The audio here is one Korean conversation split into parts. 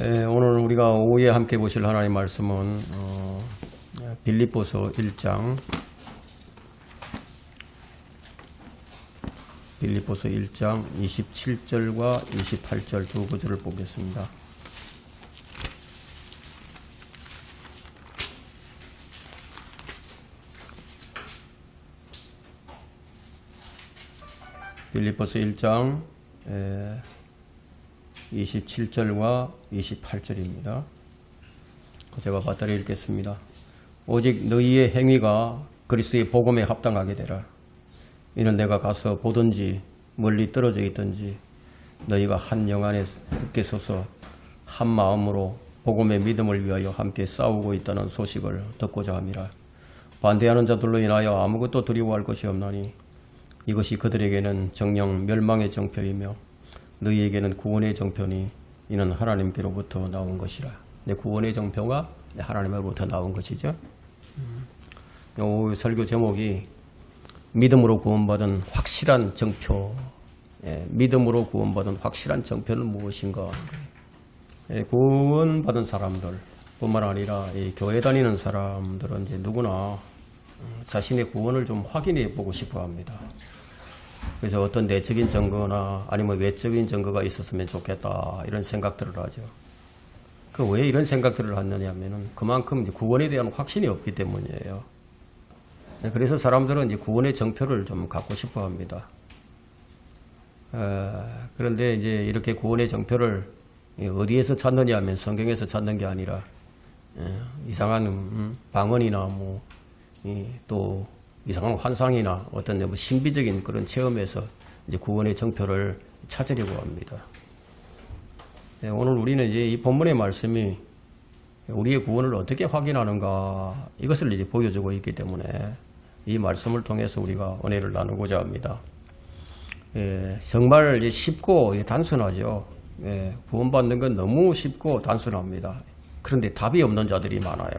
오늘 우리가 오후에 함께 보실 하나님 말씀은 빌립보서 1장 27절과 28절 두 구절을 보겠습니다. 빌립보서 1장 27절과 28절입니다. 제가 받들어 읽겠습니다. 오직 너희의 행위가 그리스도의 복음에 합당하게 되라. 이는 내가 가서 보든지 멀리 떨어져 있든지 너희가 한 영 안에 함께 서서 한 마음으로 복음의 믿음을 위하여 함께 싸우고 있다는 소식을 듣고자 함이라. 반대하는 자들로 인하여 아무것도 두려워할 것이 없나니 이것이 그들에게는 정녕 멸망의 정표이며 너희에게는 구원의 정표니 이는 하나님께로부터 나온 것이라. 구원의 정표가 하나님으로부터 나온 것이죠. 이 설교 제목이 믿음으로 구원받은 확실한 정표. 믿음으로 구원받은 확실한 정표는 무엇인가? 구원받은 사람들 뿐만 아니라 이 교회 다니는 사람들은 이제 누구나 자신의 구원을 좀 확인해 보고 싶어 합니다. 그래서 어떤 내적인 증거나 아니면 외적인 증거가 있었으면 좋겠다 이런 생각들을 하죠. 그 왜 이런 생각들을 하느냐면은 그만큼 이제 구원에 대한 확신이 없기 때문이에요. 그래서 사람들은 이제 구원의 정표를 좀 갖고 싶어 합니다. 그런데 이제 이렇게 구원의 정표를 어디에서 찾느냐 하면 성경에서 찾는 게 아니라 이상한 방언이나 또 이상한 환상이나 어떤 신비적인 그런 체험에서 이제 구원의 정표를 찾으려고 합니다. 오늘 우리는 이제 이 본문의 말씀이 우리의 구원을 어떻게 확인하는가 이것을 이제 보여주고 있기 때문에 이 말씀을 통해서 우리가 은혜를 나누고자 합니다. 정말 이제 쉽고 단순하죠. 구원받는 건 너무 쉽고 단순합니다. 그런데 답이 없는 자들이 많아요.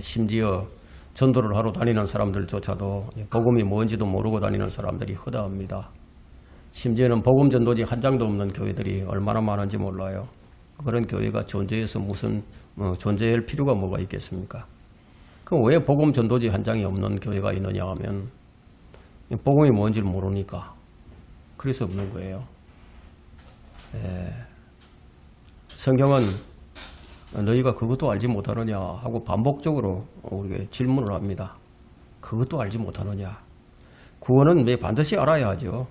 심지어 전도를 하러 다니는 사람들조차도 복음이 뭔지도 모르고 다니는 사람들이 허다합니다. 심지어는 복음 전도지 한 장도 없는 교회들이 얼마나 많은지 몰라요. 그런 교회가 존재해서 무슨 존재할 필요가 뭐가 있겠습니까? 그럼 왜 복음 전도지 한 장이 없는 교회가 있느냐 하면 복음이 뭔지를 모르니까 그래서 없는 거예요. 성경은 너희가 그것도 알지 못하느냐 하고 반복적으로 우리에게 질문을 합니다. 그것도 알지 못하느냐. 구원은 반드시 알아야 하죠.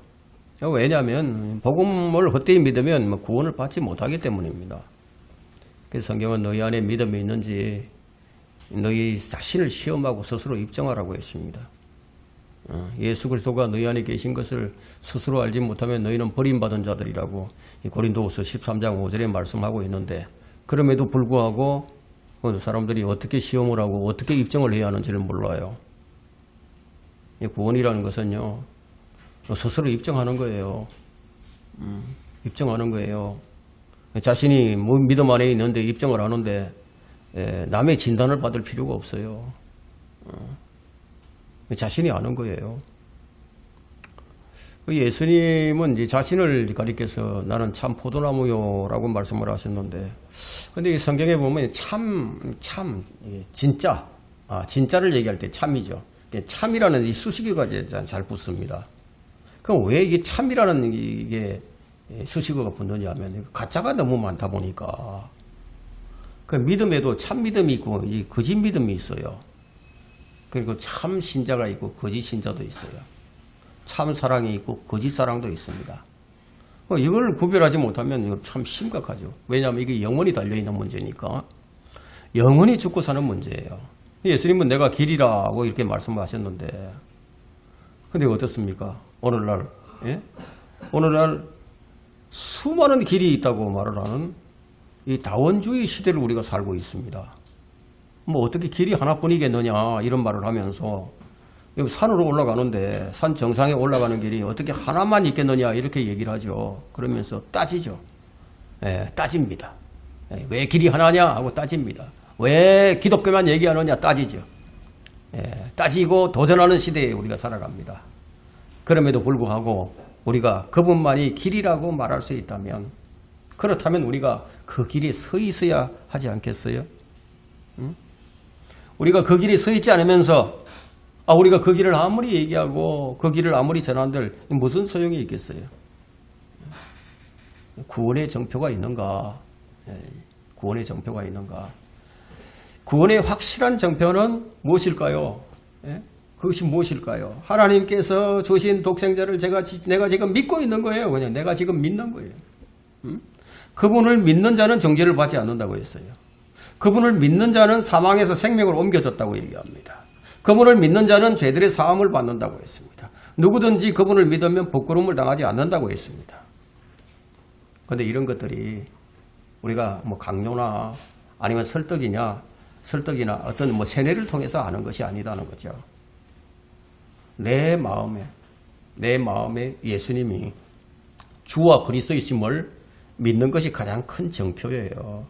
왜냐하면 복음을 헛되이 믿으면 구원을 받지 못하기 때문입니다. 그래서 성경은 너희 안에 믿음이 있는지 너희 자신을 시험하고 스스로 입증하라고 했습니다. 예수 그리스도가 너희 안에 계신 것을 스스로 알지 못하면 너희는 버림받은 자들이라고 고린도후서 13장 5절에 말씀하고 있는데 그럼에도 불구하고 사람들이 어떻게 시험을 하고 어떻게 입증을 해야 하는지를 몰라요. 구원이라는 것은요. 스스로 입증하는 거예요. 입증하는 거예요. 자신이 믿음 안에 있는데 입증을 하는데 남의 진단을 받을 필요가 없어요. 자신이 아는 거예요. 예수님은 이제 자신을 가리켜서 나는 참 포도나무요라고 말씀을 하셨는데, 근데 이 성경에 보면 진짜, 진짜를 얘기할 때 참이죠. 참이라는 이 수식어가 잘 붙습니다. 그럼 왜 이게 참이라는 이게 수식어가 붙느냐 하면 가짜가 너무 많다 보니까 그 믿음에도 참 믿음이 있고 이 거짓 믿음이 있어요. 그리고 참 신자가 있고 거짓 신자도 있어요. 참 사랑이 있고 거짓 사랑도 있습니다. 이걸 구별하지 못하면 이거 참 심각하죠. 왜냐하면 이게 영원히 달려있는 문제니까. 영원히 죽고 사는 문제예요. 예수님은 내가 길이라고 이렇게 말씀하셨는데 근데 어떻습니까? 오늘날 수많은 길이 있다고 말을 하는 이 다원주의 시대를 우리가 살고 있습니다. 어떻게 길이 하나뿐이겠느냐 이런 말을 하면서 산으로 올라가는데 산 정상에 올라가는 길이 어떻게 하나만 있겠느냐 이렇게 얘기를 하죠. 그러면서 따지죠. 따집니다. 왜 길이 하나냐 하고 따집니다. 왜 기독교만 얘기하느냐 따지죠. 따지고 도전하는 시대에 우리가 살아갑니다. 그럼에도 불구하고 우리가 그분만이 길이라고 말할 수 있다면 그렇다면 우리가 그 길에 서 있어야 하지 않겠어요? 응? 우리가 그 길에 서 있지 않으면서 우리가 그 길을 아무리 얘기하고 그 길을 아무리 전한들 무슨 소용이 있겠어요? 구원의 정표가 있는가? 구원의 정표가 있는가? 구원의 확실한 정표는 무엇일까요? 그것이 무엇일까요? 하나님께서 주신 독생자를 내가 지금 믿고 있는 거예요. 그냥 내가 지금 믿는 거예요. 그분을 믿는 자는 정죄를 받지 않는다고 했어요. 그분을 믿는 자는 사망에서 생명을 옮겨졌다고 얘기합니다. 그분을 믿는 자는 죄들의 사함을 받는다고 했습니다. 누구든지 그분을 믿으면 부끄러움을 당하지 않는다고 했습니다. 그런데 이런 것들이 우리가 뭐 강요나 아니면 설득이나 어떤 뭐 세뇌를 통해서 아는 것이 아니라는 거죠. 내 마음에 예수님이 주와 그리스도이심을 믿는 것이 가장 큰 정표예요.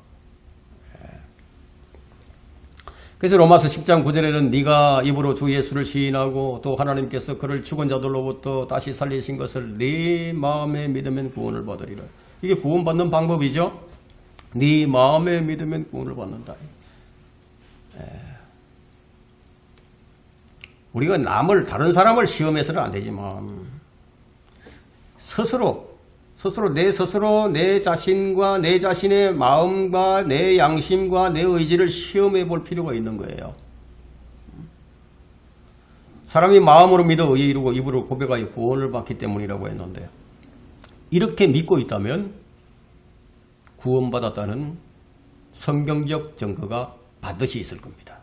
그래서 로마서 10장 9절에는 네가 입으로 주 예수를 시인하고 또 하나님께서 그를 죽은 자들로부터 다시 살리신 것을 네 마음에 믿으면 구원을 받으리라. 이게 구원받는 방법이죠. 네 마음에 믿으면 구원을 받는다. 우리가 다른 사람을 시험해서는 안 되지만 스스로 내 자신과 내 자신의 마음과 내 양심과 내 의지를 시험해 볼 필요가 있는 거예요. 사람이 마음으로 믿어 의에 이르고 입으로 고백하여 구원을 받기 때문이라고 했는데 이렇게 믿고 있다면 구원받았다는 성경적 증거가 반드시 있을 겁니다.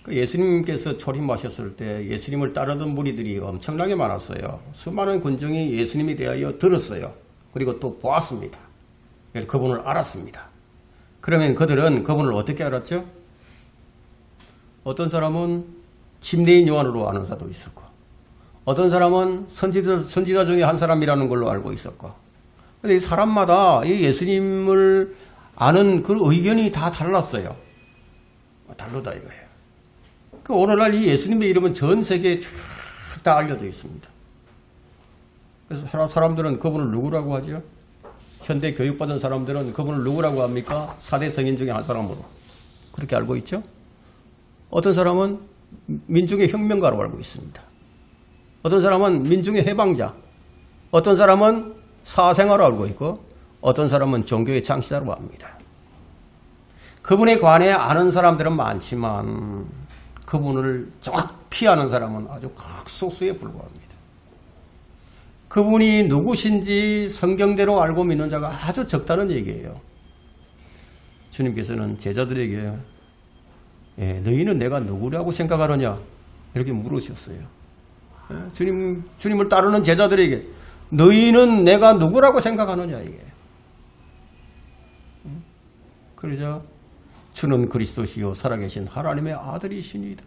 예수님께서 초림하셨을 때 예수님을 따르던 무리들이 엄청나게 많았어요. 수많은 군중이 예수님에 대하여 들었어요. 그리고 또 보았습니다. 그분을 알았습니다. 그러면 그들은 그분을 어떻게 알았죠? 어떤 사람은 침례인 요한으로 아는 자도 있었고 어떤 사람은 선지자 중에 한 사람이라는 걸로 알고 있었고 근데 이 사람마다 이 예수님을 아는 그 의견이 다 달랐어요. 다르다 이거예요. 오늘날 이 예수님의 이름은 전 세계에 다 알려져 있습니다. 그래서 사람들은 그분을 누구라고 하죠? 현대 교육받은 사람들은 그분을 누구라고 합니까? 4대 성인 중에 한 사람으로 그렇게 알고 있죠? 어떤 사람은 민중의 혁명가로 알고 있습니다. 어떤 사람은 민중의 해방자, 어떤 사람은 사생아로 알고 있고 어떤 사람은 종교의 창시자로 합니다. 그분에 관해 아는 사람들은 많지만 그분을 정확히 아는 사람은 아주 극소수에 불과합니다. 그분이 누구신지 성경대로 알고 믿는 자가 아주 적다는 얘기예요. 주님께서는 제자들에게 너희는 내가 누구라고 생각하느냐 이렇게 물으셨어요. 주님을 따르는 제자들에게 너희는 내가 누구라고 생각하느냐 이게. 그러자 주는 그리스도시요 살아계신 하나님의 아들이시니이다.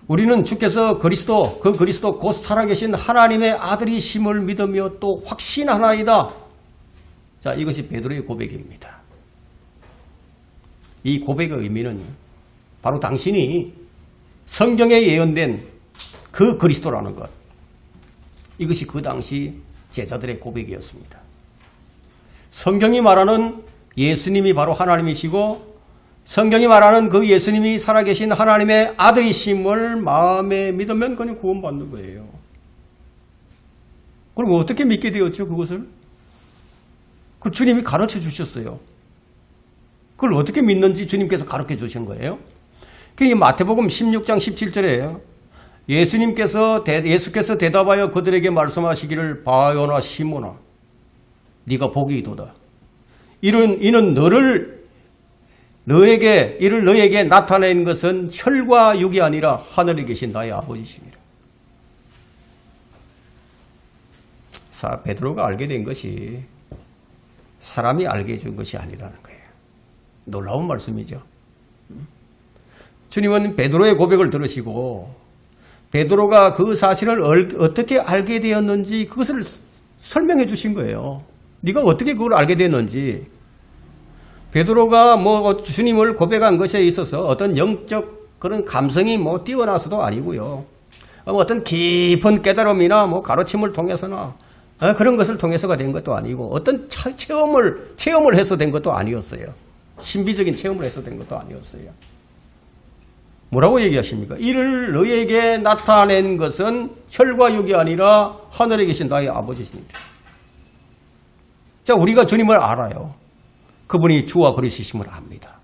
우리는 주께서 그리스도 곧 살아계신 하나님의 아들이심을 믿으며 또 확신하나이다. 자, 이것이 베드로의 고백입니다. 이 고백의 의미는 바로 당신이 성경에 예언된 그 그리스도라는 것. 이것이 그 당시 제자들의 고백이었습니다. 성경이 말하는 예수님이 바로 하나님이시고 성경이 말하는 그 예수님이 살아계신 하나님의 아들이심을 마음에 믿으면 그냥 구원받는 거예요. 그럼 어떻게 믿게 되었죠? 그것을? 그 주님이 가르쳐 주셨어요. 그걸 어떻게 믿는지 주님께서 가르쳐 주신 거예요. 그게 마태복음 16장 17절에 예수께서 대답하여 그들에게 말씀하시기를 바요나 시몬아 네가 복이 있도다. 이는 너에게 나타낸 것은 혈과 육이 아니라 하늘에 계신 나의 아버지시니라. 베드로가 알게 된 것이 사람이 알게 해준 것이 아니라는 거예요. 놀라운 말씀이죠. 주님은 베드로의 고백을 들으시고 베드로가 그 사실을 어떻게 알게 되었는지 그것을 설명해 주신 거예요. 네가 어떻게 그걸 알게 됐는지. 베드로가 주님을 고백한 것에 있어서 어떤 영적 그런 감성이 뛰어나서도 아니고요. 어떤 깊은 깨달음이나 가르침을 통해서나 그런 것을 통해서가 된 것도 아니고 어떤 체험을 해서 된 것도 아니었어요. 신비적인 체험을 해서 된 것도 아니었어요. 뭐라고 얘기하십니까? 이를 너에게 나타낸 것은 혈과 육이 아니라 하늘에 계신 나의 아버지십니다. 자, 우리가 주님을 알아요. 그분이 주와 그리스도심을 압니다.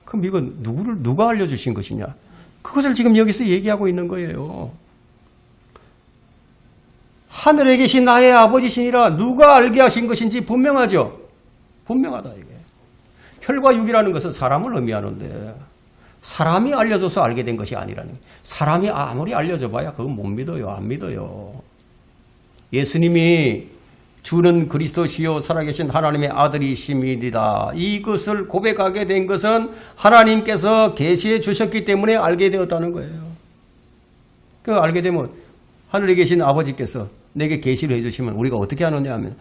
그럼 이건 누가 알려주신 것이냐? 그것을 지금 여기서 얘기하고 있는 거예요. 하늘에 계신 나의 아버지시니라. 누가 알게 하신 것인지 분명하죠? 분명하다 이게. 혈과 육이라는 것은 사람을 의미하는데 사람이 알려줘서 알게 된 것이 아니라는 거예요. 사람이 아무리 알려줘 봐야 그건 못 믿어요. 안 믿어요. 예수님이 주는 그리스도시요 살아계신 하나님의 아들이심이니라. 이것을 고백하게 된 것은 하나님께서 계시해 주셨기 때문에 알게 되었다는 거예요. 그 알게 되면 하늘에 계신 아버지께서 내게 계시를 해주시면 우리가 어떻게 하느냐 하면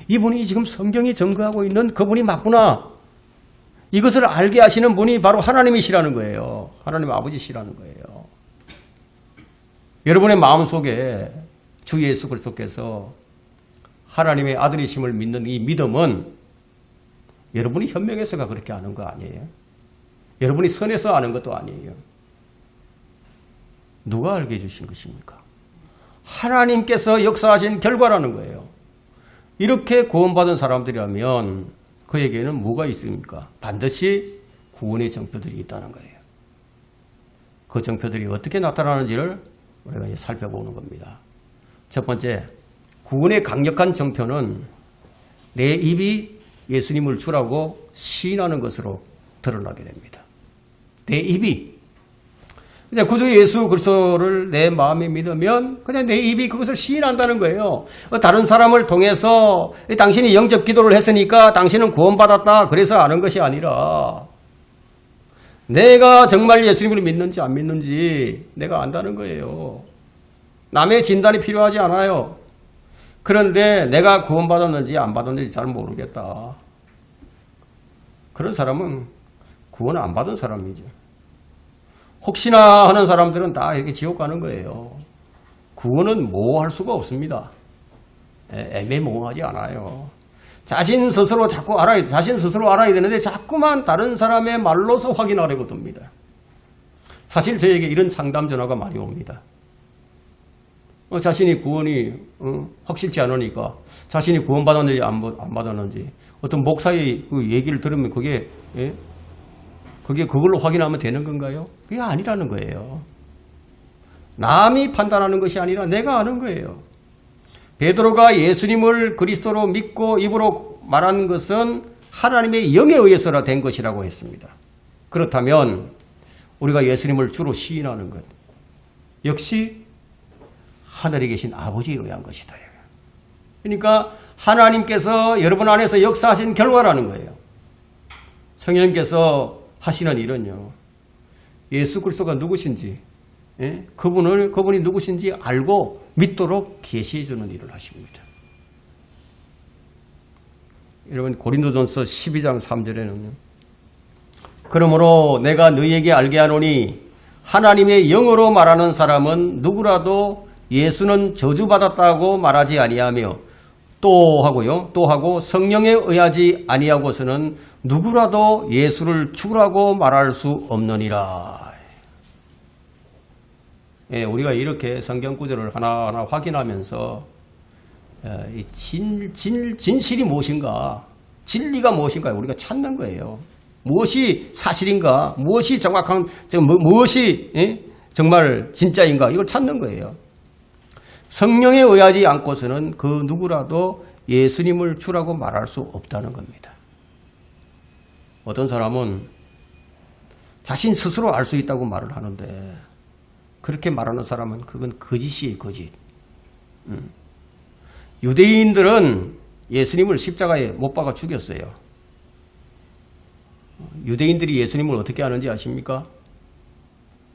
이분이 지금 성경이 증거하고 있는 그분이 맞구나. 이것을 알게 하시는 분이 바로 하나님이시라는 거예요. 하나님 아버지시라는 거예요. 여러분의 마음속에 주 예수 그리스도께서 하나님의 아들이심을 믿는 이 믿음은 여러분이 현명해서가 그렇게 아는 거 아니에요. 여러분이 선해서 아는 것도 아니에요. 누가 알게 해주신 것입니까? 하나님께서 역사하신 결과라는 거예요. 이렇게 구원받은 사람들이라면 그에게는 뭐가 있습니까? 반드시 구원의 정표들이 있다는 거예요. 그 정표들이 어떻게 나타나는지를 우리가 이제 살펴보는 겁니다. 첫 번째, 구원의 강력한 정표는 내 입이 예수님을 주라고 시인하는 것으로 드러나게 됩니다. 내 입이. 그냥 구주 예수 그리스도를 내 마음에 믿으면 그냥 내 입이 그것을 시인한다는 거예요. 다른 사람을 통해서 당신이 영접 기도를 했으니까 당신은 구원받았다 그래서 아는 것이 아니라 내가 정말 예수님을 믿는지 안 믿는지 내가 안다는 거예요. 남의 진단이 필요하지 않아요. 그런데 내가 구원받았는지 안 받았는지 잘 모르겠다. 그런 사람은 구원 안 받은 사람이죠. 혹시나 하는 사람들은 다 이렇게 지옥 가는 거예요. 구원은 모호할 수가 없습니다. 애매모호하지 않아요. 자신 스스로 알아야 되는데 자꾸만 다른 사람의 말로서 확인하려고 듭니다. 사실 저에게 이런 상담 전화가 많이 옵니다. 자신이 구원이 확실치 않으니까 자신이 구원받았는지 안 받았는지 어떤 목사의 그 얘기를 들으면 그게 그걸로 확인하면 되는 건가요? 그게 아니라는 거예요. 남이 판단하는 것이 아니라 내가 아는 거예요. 베드로가 예수님을 그리스도로 믿고 입으로 말한 것은 하나님의 영에 의해서라 된 것이라고 했습니다. 그렇다면 우리가 예수님을 주로 시인하는 것 역시 하늘에 계신 아버지에 의한 것이다. 그러니까 하나님께서 여러분 안에서 역사하신 결과라는 거예요. 성령님께서 하시는 일은요. 예수 그리스도가 누구신지 그분이 누구신지 알고 믿도록 계시해 주는 일을 하십니다. 여러분 고린도전서 12장 3절에는 그러므로 내가 너희에게 알게 하노니 하나님의 영으로 말하는 사람은 누구라도 예수는 저주받았다고 말하지 아니하며 또 하고 성령에 의하지 아니하고서는 누구라도 예수를 주라고 말할 수 없느니라. 우리가 이렇게 성경 구절을 하나하나 확인하면서 진실이 무엇인가, 진리가 무엇인가 우리가 찾는 거예요. 무엇이 사실인가, 무엇이 정확한, 무엇이 정말 진짜인가 이걸 찾는 거예요. 성령에 의하지 않고서는 그 누구라도 예수님을 주라고 말할 수 없다는 겁니다. 어떤 사람은 자신 스스로 알 수 있다고 말을 하는데 그렇게 말하는 사람은 그건 거짓이에요, 거짓. 유대인들은 예수님을 십자가에 못 박아 죽였어요. 유대인들이 예수님을 어떻게 아는지 아십니까?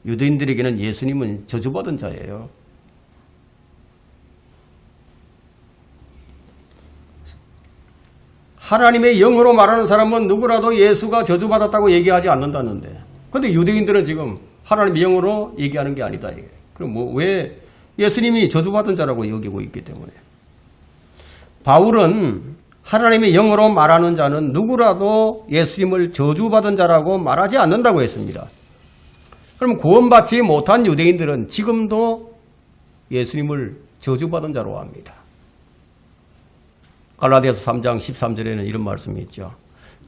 유대인들에게는 예수님은 저주받은 자예요. 하나님의 영으로 말하는 사람은 누구라도 예수가 저주받았다고 얘기하지 않는다는데, 근데 유대인들은 지금 하나님의 영으로 얘기하는 게 아니다. 그럼 왜 예수님이 저주받은 자라고 여기고 있기 때문에. 바울은 하나님의 영으로 말하는 자는 누구라도 예수님을 저주받은 자라고 말하지 않는다고 했습니다. 그럼 구원받지 못한 유대인들은 지금도 예수님을 저주받은 자로 합니다. 갈라디아서 3장 13절에는 이런 말씀이 있죠.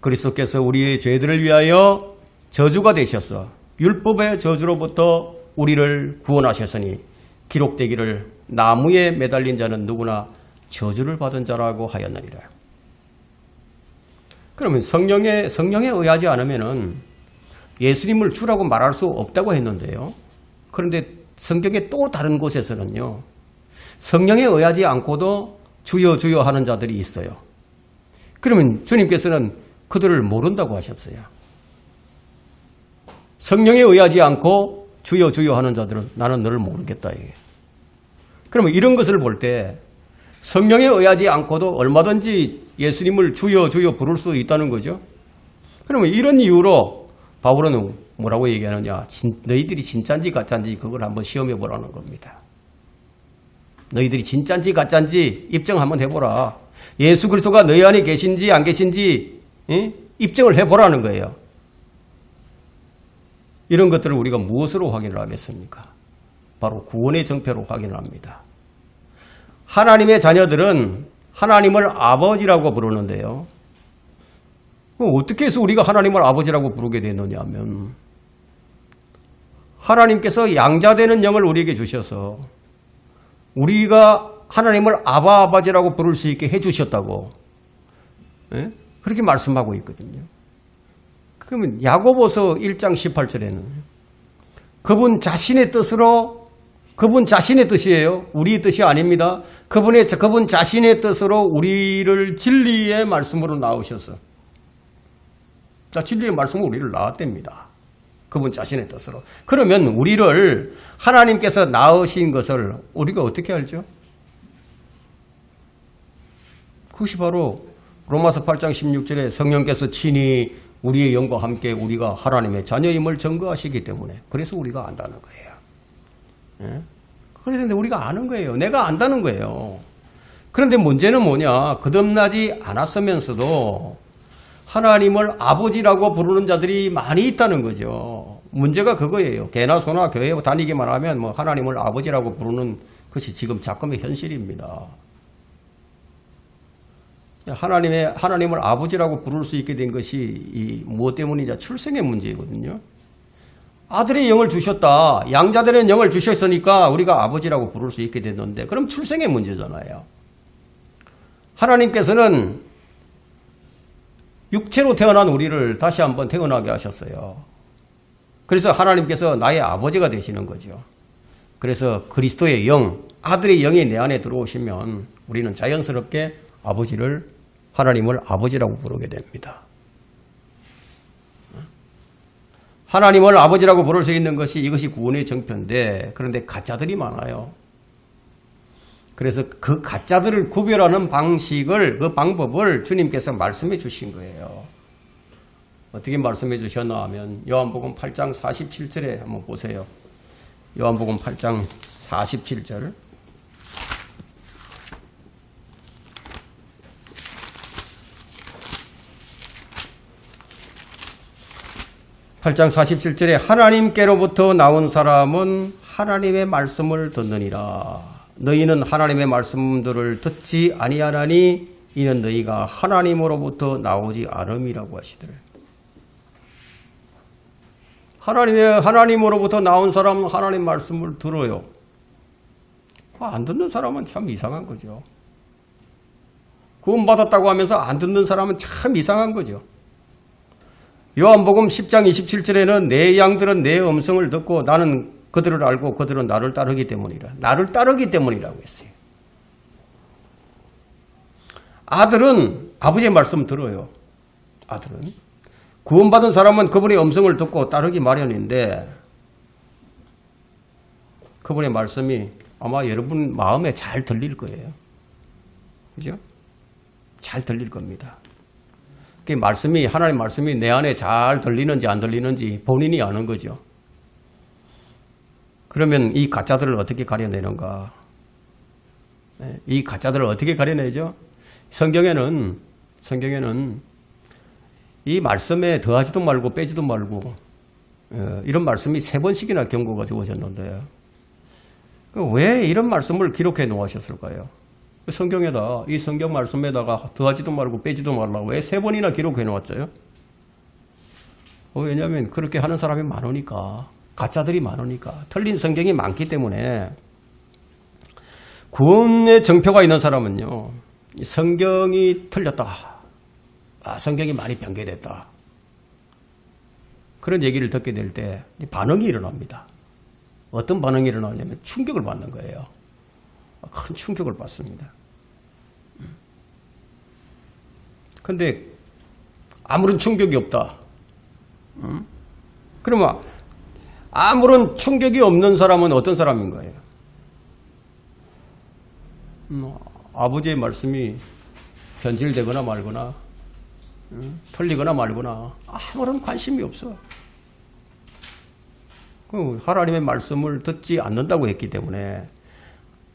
그리스도께서 우리의 죄들을 위하여 저주가 되셔서 율법의 저주로부터 우리를 구원하셨으니 기록되기를 나무에 매달린 자는 누구나 저주를 받은 자라고 하였느니라. 그러면 성령에 의하지 않으면은 예수님을 주라고 말할 수 없다고 했는데요. 그런데 성경의 또 다른 곳에서는요. 성령에 의하지 않고도 주여 주여 하는 자들이 있어요. 그러면 주님께서는 그들을 모른다고 하셨어요. 성령에 의하지 않고 주여 주여 하는 자들은 나는 너를 모르겠다. 그러면 이런 것을 볼 때 성령에 의하지 않고도 얼마든지 예수님을 주여 주여 부를 수 있다는 거죠. 그러면 이런 이유로 바울은 뭐라고 얘기하느냐. 너희들이 진짜인지 가짜인지 그걸 한번 시험해 보라는 겁니다. 너희들이 진짜인지 가짜인지 입증 한번 해보라. 예수 그리스도가 너희 안에 계신지 안 계신지 입증을 해보라는 거예요. 이런 것들을 우리가 무엇으로 확인을 하겠습니까? 바로 구원의 정표로 확인을 합니다. 하나님의 자녀들은 하나님을 아버지라고 부르는데요. 어떻게 해서 우리가 하나님을 아버지라고 부르게 되느냐 하면 하나님께서 양자되는 영을 우리에게 주셔서 우리가 하나님을 아버지라고 부를 수 있게 해주셨다고 그렇게 말씀하고 있거든요. 그러면 야고보서 1장 18절에는 그분 자신의 뜻으로 그분 자신의 뜻이에요. 우리의 뜻이 아닙니다. 그분 자신의 뜻으로 우리를 진리의 말씀으로 낳으셔서 진리의 말씀으로 우리를 낳았답니다. 그분 자신의 뜻으로. 그러면 우리를 하나님께서 낳으신 것을 우리가 어떻게 알죠? 그것이 바로 로마서 8장 16절에 성령께서 친히 우리의 영과 함께 우리가 하나님의 자녀임을 증거하시기 때문에 그래서 우리가 안다는 거예요. 예? 그래서 우리가 아는 거예요. 내가 안다는 거예요. 그런데 문제는 뭐냐? 거듭나지 않았으면서도 하나님을 아버지라고 부르는 자들이 많이 있다는 거죠. 문제가 그거예요. 개나 소나 교회 다니기만 하면 뭐 하나님을 아버지라고 부르는 것이 지금 작금의 현실입니다. 하나님을 아버지라고 부를 수 있게 된 것이 무엇 때문이냐? 출생의 문제이거든요. 아들의 영을 주셨다. 양자되는 영을 주셨으니까 우리가 아버지라고 부를 수 있게 됐는데 그럼 출생의 문제잖아요. 하나님께서는 육체로 태어난 우리를 다시 한번 태어나게 하셨어요. 그래서 하나님께서 나의 아버지가 되시는 거죠. 그래서 그리스도의 영, 아들의 영이 내 안에 들어오시면 우리는 자연스럽게 하나님을 아버지라고 부르게 됩니다. 하나님을 아버지라고 부를 수 있는 이것이 구원의 정표인데 그런데 가짜들이 많아요. 그래서 그 가짜들을 구별하는 그 방법을 주님께서 말씀해 주신 거예요. 어떻게 말씀해 주셨나 하면 요한복음 8장 47절에 한번 보세요. 요한복음 8장 47절. (8장 47절에) 하나님께로부터 나온 사람은 하나님의 말씀을 듣느니라. 너희는 하나님의 말씀들을 듣지 아니하나니 이는 너희가 하나님으로부터 나오지 않음이라고 하시더래요. 하나님으로부터 나온 사람은 하나님 말씀을 들어요. 안 듣는 사람은 참 이상한 거죠. 구원받았다고 하면서 안 듣는 사람은 참 이상한 거죠. 요한복음 10장 27절에는 내 양들은 내 음성을 듣고 나는 그들을 알고 그들은 나를 따르기 때문이라. 나를 따르기 때문이라고 했어요. 아들은 아버지의 말씀 들어요. 아들은. 구원받은 사람은 그분의 음성을 듣고 따르기 마련인데 그분의 말씀이 아마 여러분 마음에 잘 들릴 거예요. 그죠? 잘 들릴 겁니다. 하나님 말씀이 내 안에 잘 들리는지 안 들리는지 본인이 아는 거죠. 그러면 이 가짜들을 어떻게 가려내는가? 이 가짜들을 어떻게 가려내죠? 성경에는 이 말씀에 더하지도 말고 빼지도 말고 이런 말씀이 3번씩이나 경고가 주어졌는데 왜 이런 말씀을 기록해 놓으셨을까요? 성경에다 이 성경 말씀에다가 더하지도 말고 빼지도 말라고 왜 3번이나 기록해 놓았어요? 왜냐하면 그렇게 하는 사람이 많으니까, 가짜들이 많으니까, 틀린 성경이 많기 때문에. 구원의 정표가 있는 사람은요, 성경이 틀렸다, 성경이 많이 변개됐다, 그런 얘기를 듣게 될 때 반응이 일어납니다. 어떤 반응이 일어나냐면 충격을 받는 거예요. 큰 충격을 받습니다. 근데 아무런 충격이 없다. 그러면 아무런 충격이 없는 사람은 어떤 사람인 거예요? 아버지의 말씀이 변질되거나 말거나 틀리거나 말거나 아무런 관심이 없어. 하나님의 말씀을 듣지 않는다고 했기 때문에,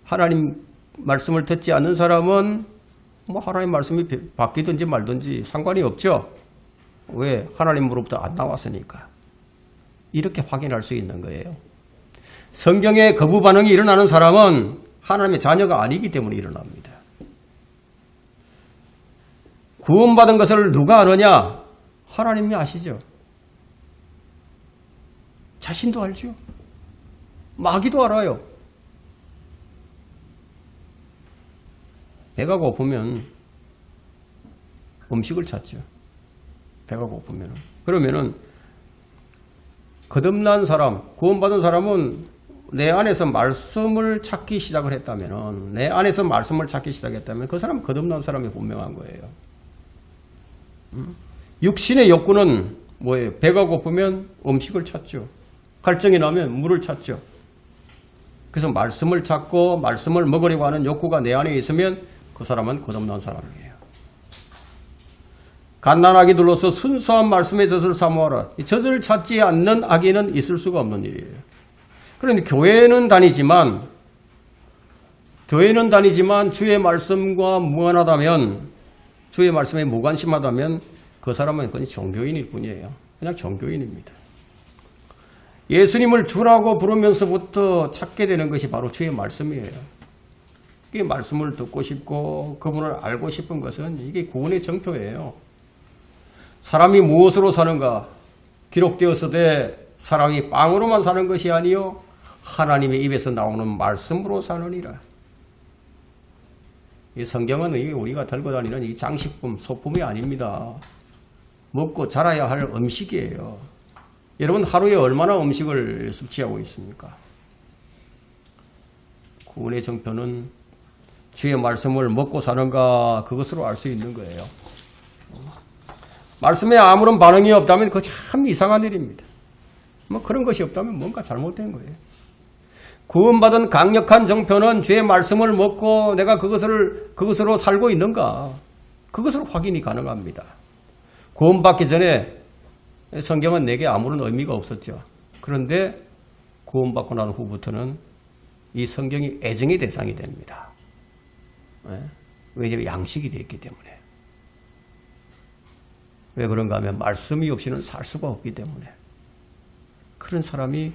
하나님 말씀을 듣지 않는 사람은 하나님 말씀이 바뀌든지 말든지 상관이 없죠. 왜? 하나님으로부터 안 나왔으니까. 이렇게 확인할 수 있는 거예요. 성경에 거부 반응이 일어나는 사람은 하나님의 자녀가 아니기 때문에 일어납니다. 구원받은 것을 누가 아느냐? 하나님이 아시죠. 자신도 알죠. 마귀도 알아요. 배가 고프면 음식을 찾죠. 배가 고프면. 그러면은 거듭난 사람, 구원받은 사람은 내 안에서 말씀을 찾기 시작을 했다면, 내 안에서 말씀을 찾기 시작했다면 그 사람은 거듭난 사람이 분명한 거예요. 육신의 욕구는 뭐예요? 배가 고프면 음식을 찾죠. 갈증이 나면 물을 찾죠. 그래서 말씀을 찾고 말씀을 먹으려고 하는 욕구가 내 안에 있으면 그 사람은 거듭난 사람이에요. 갓난아기 둘러서 순수한 말씀의 젖을 사모하라. 이 젖을 찾지 않는 아기는 있을 수가 없는 일이에요. 그런데 교회는 다니지만 주의 말씀과 무관하다면, 주의 말씀에 무관심하다면 그 사람은 그냥 종교인일 뿐이에요. 그냥 종교인입니다. 예수님을 주라고 부르면서부터 찾게 되는 것이 바로 주의 말씀이에요. 이 말씀을 듣고 싶고 그분을 알고 싶은 것은 이게 구원의 정표예요. 사람이 무엇으로 사는가? 기록되었으되 사람이 빵으로만 사는 것이 아니요 하나님의 입에서 나오는 말씀으로 사느니라. 이 성경은 우리가 들고 다니는 이 장식품, 소품이 아닙니다. 먹고 자라야 할 음식이에요. 여러분 하루에 얼마나 음식을 섭취하고 있습니까? 구원의 정표는 주의 말씀을 먹고 사는가, 그것으로 알 수 있는 거예요. 말씀에 아무런 반응이 없다면 그거 참 이상한 일입니다. 그런 것이 없다면 뭔가 잘못된 거예요. 구원받은 강력한 정표는 주의 말씀을 먹고 내가 그것으로 살고 있는가, 그것으로 확인이 가능합니다. 구원받기 전에 성경은 내게 아무런 의미가 없었죠. 그런데 구원받고 난 후부터는 이 성경이 애정의 대상이 됩니다. 왜냐하면 양식이 되었기 때문에. 왜 그런가 하면 말씀이 없이는 살 수가 없기 때문에. 그런 사람이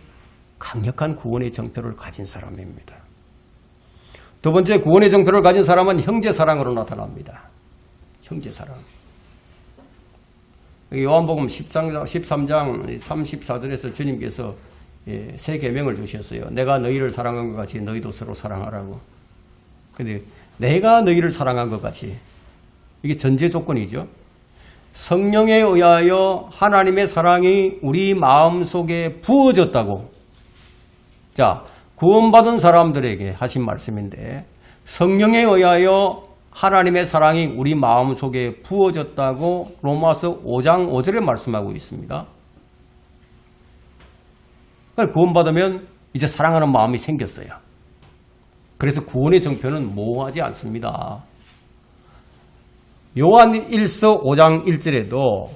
강력한 구원의 정표를 가진 사람입니다. 두 번째, 구원의 정표를 가진 사람은 형제사랑으로 나타납니다. 형제사랑. 요한복음 13장 34절에서 주님께서 새 계명을 주셨어요. 내가 너희를 사랑한 것 같이 너희도 서로 사랑하라고. 근데 내가 너희를 사랑한 것 같이, 이게 전제 조건이죠. 성령에 의하여 하나님의 사랑이 우리 마음속에 부어졌다고. 자, 구원받은 사람들에게 하신 말씀인데, 성령에 의하여 하나님의 사랑이 우리 마음속에 부어졌다고 로마서 5장 5절에 말씀하고 있습니다. 구원받으면 이제 사랑하는 마음이 생겼어요. 그래서 구원의 정표는 모호하지 않습니다. 요한 1서 5장 1절에도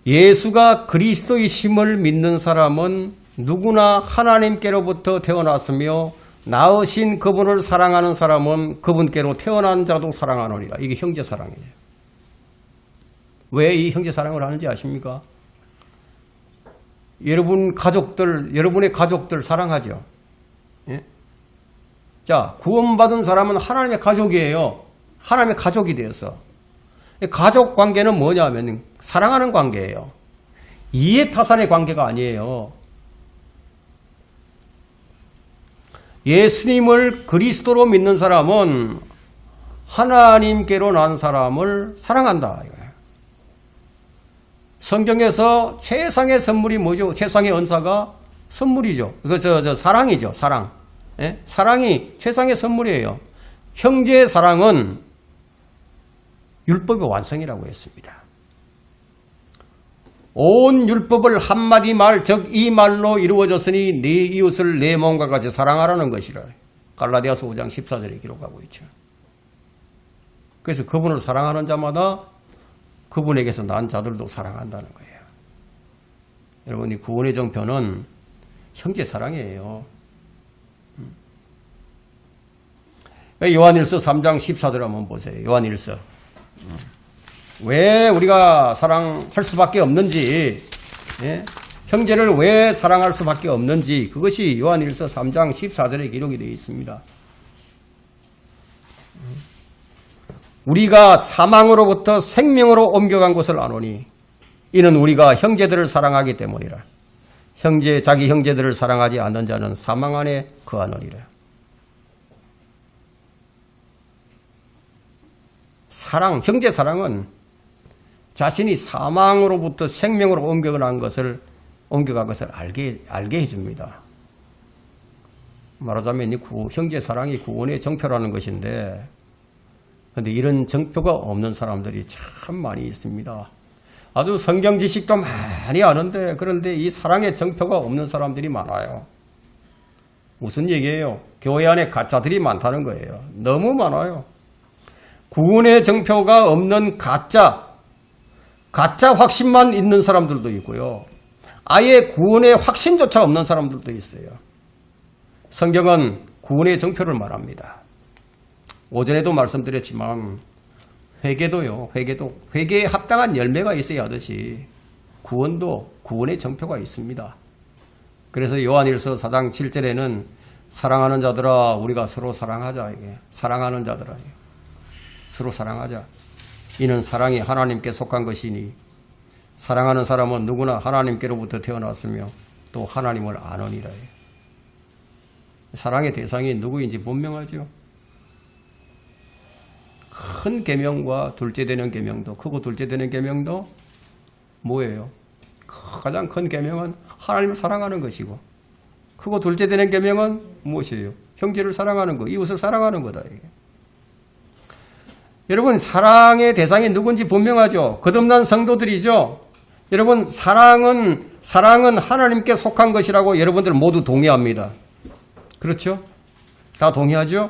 예수가 그리스도이심을 믿는 사람은 누구나 하나님께로부터 태어났으며 낳으신 그분을 사랑하는 사람은 그분께로 태어난 자도 사랑하노니라. 이게 형제사랑이에요. 왜 이 형제사랑을 하는지 아십니까? 여러분의 가족들 사랑하죠. 예? 자, 구원받은 사람은 하나님의 가족이에요. 하나님의 가족이 되어서. 가족 관계는 뭐냐면 사랑하는 관계예요. 이해타산의 관계가 아니에요. 예수님을 그리스도로 믿는 사람은 하나님께로 난 사람을 사랑한다. 성경에서 최상의 선물이 뭐죠? 최상의 은사가 선물이죠. 사랑이죠. 사랑. 예? 사랑이 최상의 선물이에요. 형제의 사랑은 율법의 완성이라고 했습니다. 온 율법을 한마디 말, 즉 이 말로 이루어졌으니 네 이웃을 내 몸과 같이 사랑하라는 것이라. 갈라디아서 5장 14절에 기록하고 있죠. 그래서 그분을 사랑하는 자마다 그분에게서 난 자들도 사랑한다는 거예요. 여러분, 이 구원의 정표는 형제 사랑이에요. 요한일서 3장 14절 한번 보세요. 요한일서. 왜 우리가 사랑할 수밖에 없는지, 예? 형제를 왜 사랑할 수밖에 없는지, 그것이 요한일서 3장 14절에 기록이 되어 있습니다. 우리가 사망으로부터 생명으로 옮겨간 것을 아노니 이는 우리가 형제들을 사랑하기 때문이라. 자기 형제들을 사랑하지 않는 자는 사망 안에 거하느니라. 형제 사랑은 자신이 사망으로부터 생명으로 옮겨간 것을 알게 해줍니다. 말하자면 이 형제 사랑이 구원의 정표라는 것인데, 그런데 이런 정표가 없는 사람들이 참 많이 있습니다. 아주 성경 지식도 많이 아는데, 그런데 이 사랑의 정표가 없는 사람들이 많아요. 무슨 얘기예요? 교회 안에 가짜들이 많다는 거예요. 너무 많아요. 구원의 정표가 없는 가짜 확신만 있는 사람들도 있고요. 아예 구원의 확신조차 없는 사람들도 있어요. 성경은 구원의 정표를 말합니다. 오전에도 말씀드렸지만 회개에 합당한 열매가 있어야 하듯이 구원도 구원의 정표가 있습니다. 그래서 요한일서 4장 7절에는 사랑하는 자들아 우리가 서로 사랑하자. 이게 사랑하는 자들아 서로 사랑하자. 이는 사랑이 하나님께 속한 것이니 사랑하는 사람은 누구나 하나님께로부터 태어났으며 또 하나님을 아느니라. 사랑의 대상이 누구인지 분명하죠. 큰 계명과 둘째 되는 계명도, 크고 둘째 되는 계명도 뭐예요? 가장 큰 계명은 하나님을 사랑하는 것이고, 크고 둘째 되는 계명은 무엇이에요? 형제를 사랑하는 것, 이웃을 사랑하는 거다. 이게. 여러분, 사랑의 대상이 누군지 분명하죠. 거듭난 성도들이죠. 여러분, 사랑은 하나님께 속한 것이라고 여러분들 모두 동의합니다. 그렇죠? 다 동의하죠?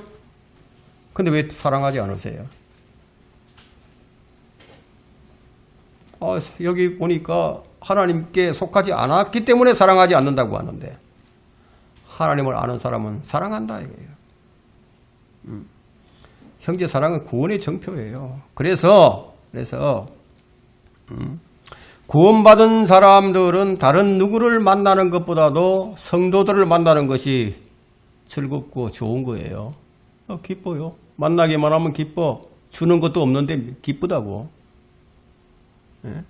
근데 왜 사랑하지 않으세요? 여기 보니까 하나님께 속하지 않았기 때문에 사랑하지 않는다고 하는데, 하나님을 아는 사람은 사랑한다 이거예요. 형제 사랑은 구원의 정표예요. 그래서 구원받은 사람들은 다른 누구를 만나는 것보다도 성도들을 만나는 것이 즐겁고 좋은 거예요. 기뻐요. 만나기만 하면 기뻐. 주는 것도 없는데 기쁘다고. 예?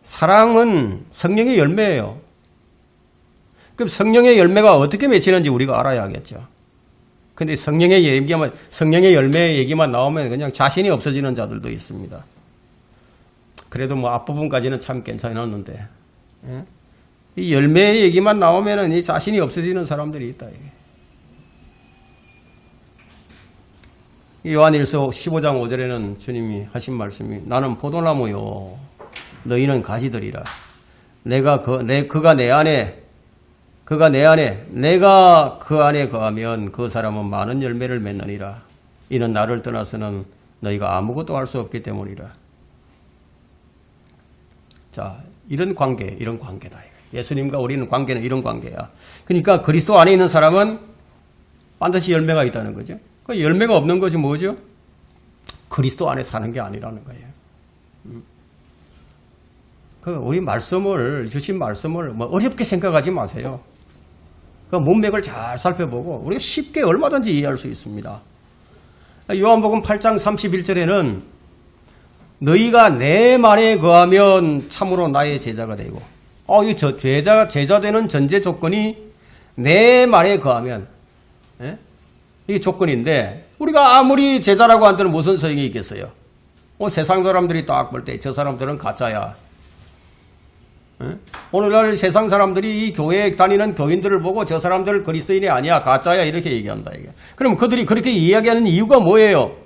사랑은 성령의 열매예요. 그럼 성령의 열매가 어떻게 맺히는지 우리가 알아야겠죠. 근데 성령의 열매의 얘기만 나오면 그냥 자신이 없어지는 자들도 있습니다. 그래도 뭐 앞부분까지는 참 괜찮았는데, 예? 이 열매의 얘기만 나오면은 이 자신이 없어지는 사람들이 있다. 요한일서 15장 5절에는 주님이 하신 말씀이 나는 포도나무요 너희는 가지들이라. 그가 내 안에 내가 그 안에 거하면 그 사람은 많은 열매를 맺느니라. 이는 나를 떠나서는 너희가 아무것도 할 수 없기 때문이라. 자, 이런 관계다. 예수님과 우리는 관계는 이런 관계야. 그러니까 그리스도 안에 있는 사람은 반드시 열매가 있다는 거죠. 그 열매가 없는 것이 뭐죠? 그리스도 안에 사는 게 아니라는 거예요. 우리 주신 말씀을 어렵게 생각하지 마세요. 그 문맥을 잘 살펴보고 우리가 쉽게 얼마든지 이해할 수 있습니다. 요한복음 8장 31절에는 너희가 내 말에 거하면 참으로 나의 제자가 되고, 이 제자 되는 전제 조건이 내 말에 거하면, 이게 조건인데, 우리가 아무리 제자라고 한다면 무슨 소용이 있겠어요? 세상 사람들이 딱 볼 때 저 사람들은 가짜야. 오늘날 세상 사람들이 이 교회에 다니는 교인들을 보고 저 사람들 그리스도인이 아니야, 가짜야, 이렇게 얘기한다. 이게. 그럼 그들이 그렇게 이야기하는 이유가 뭐예요?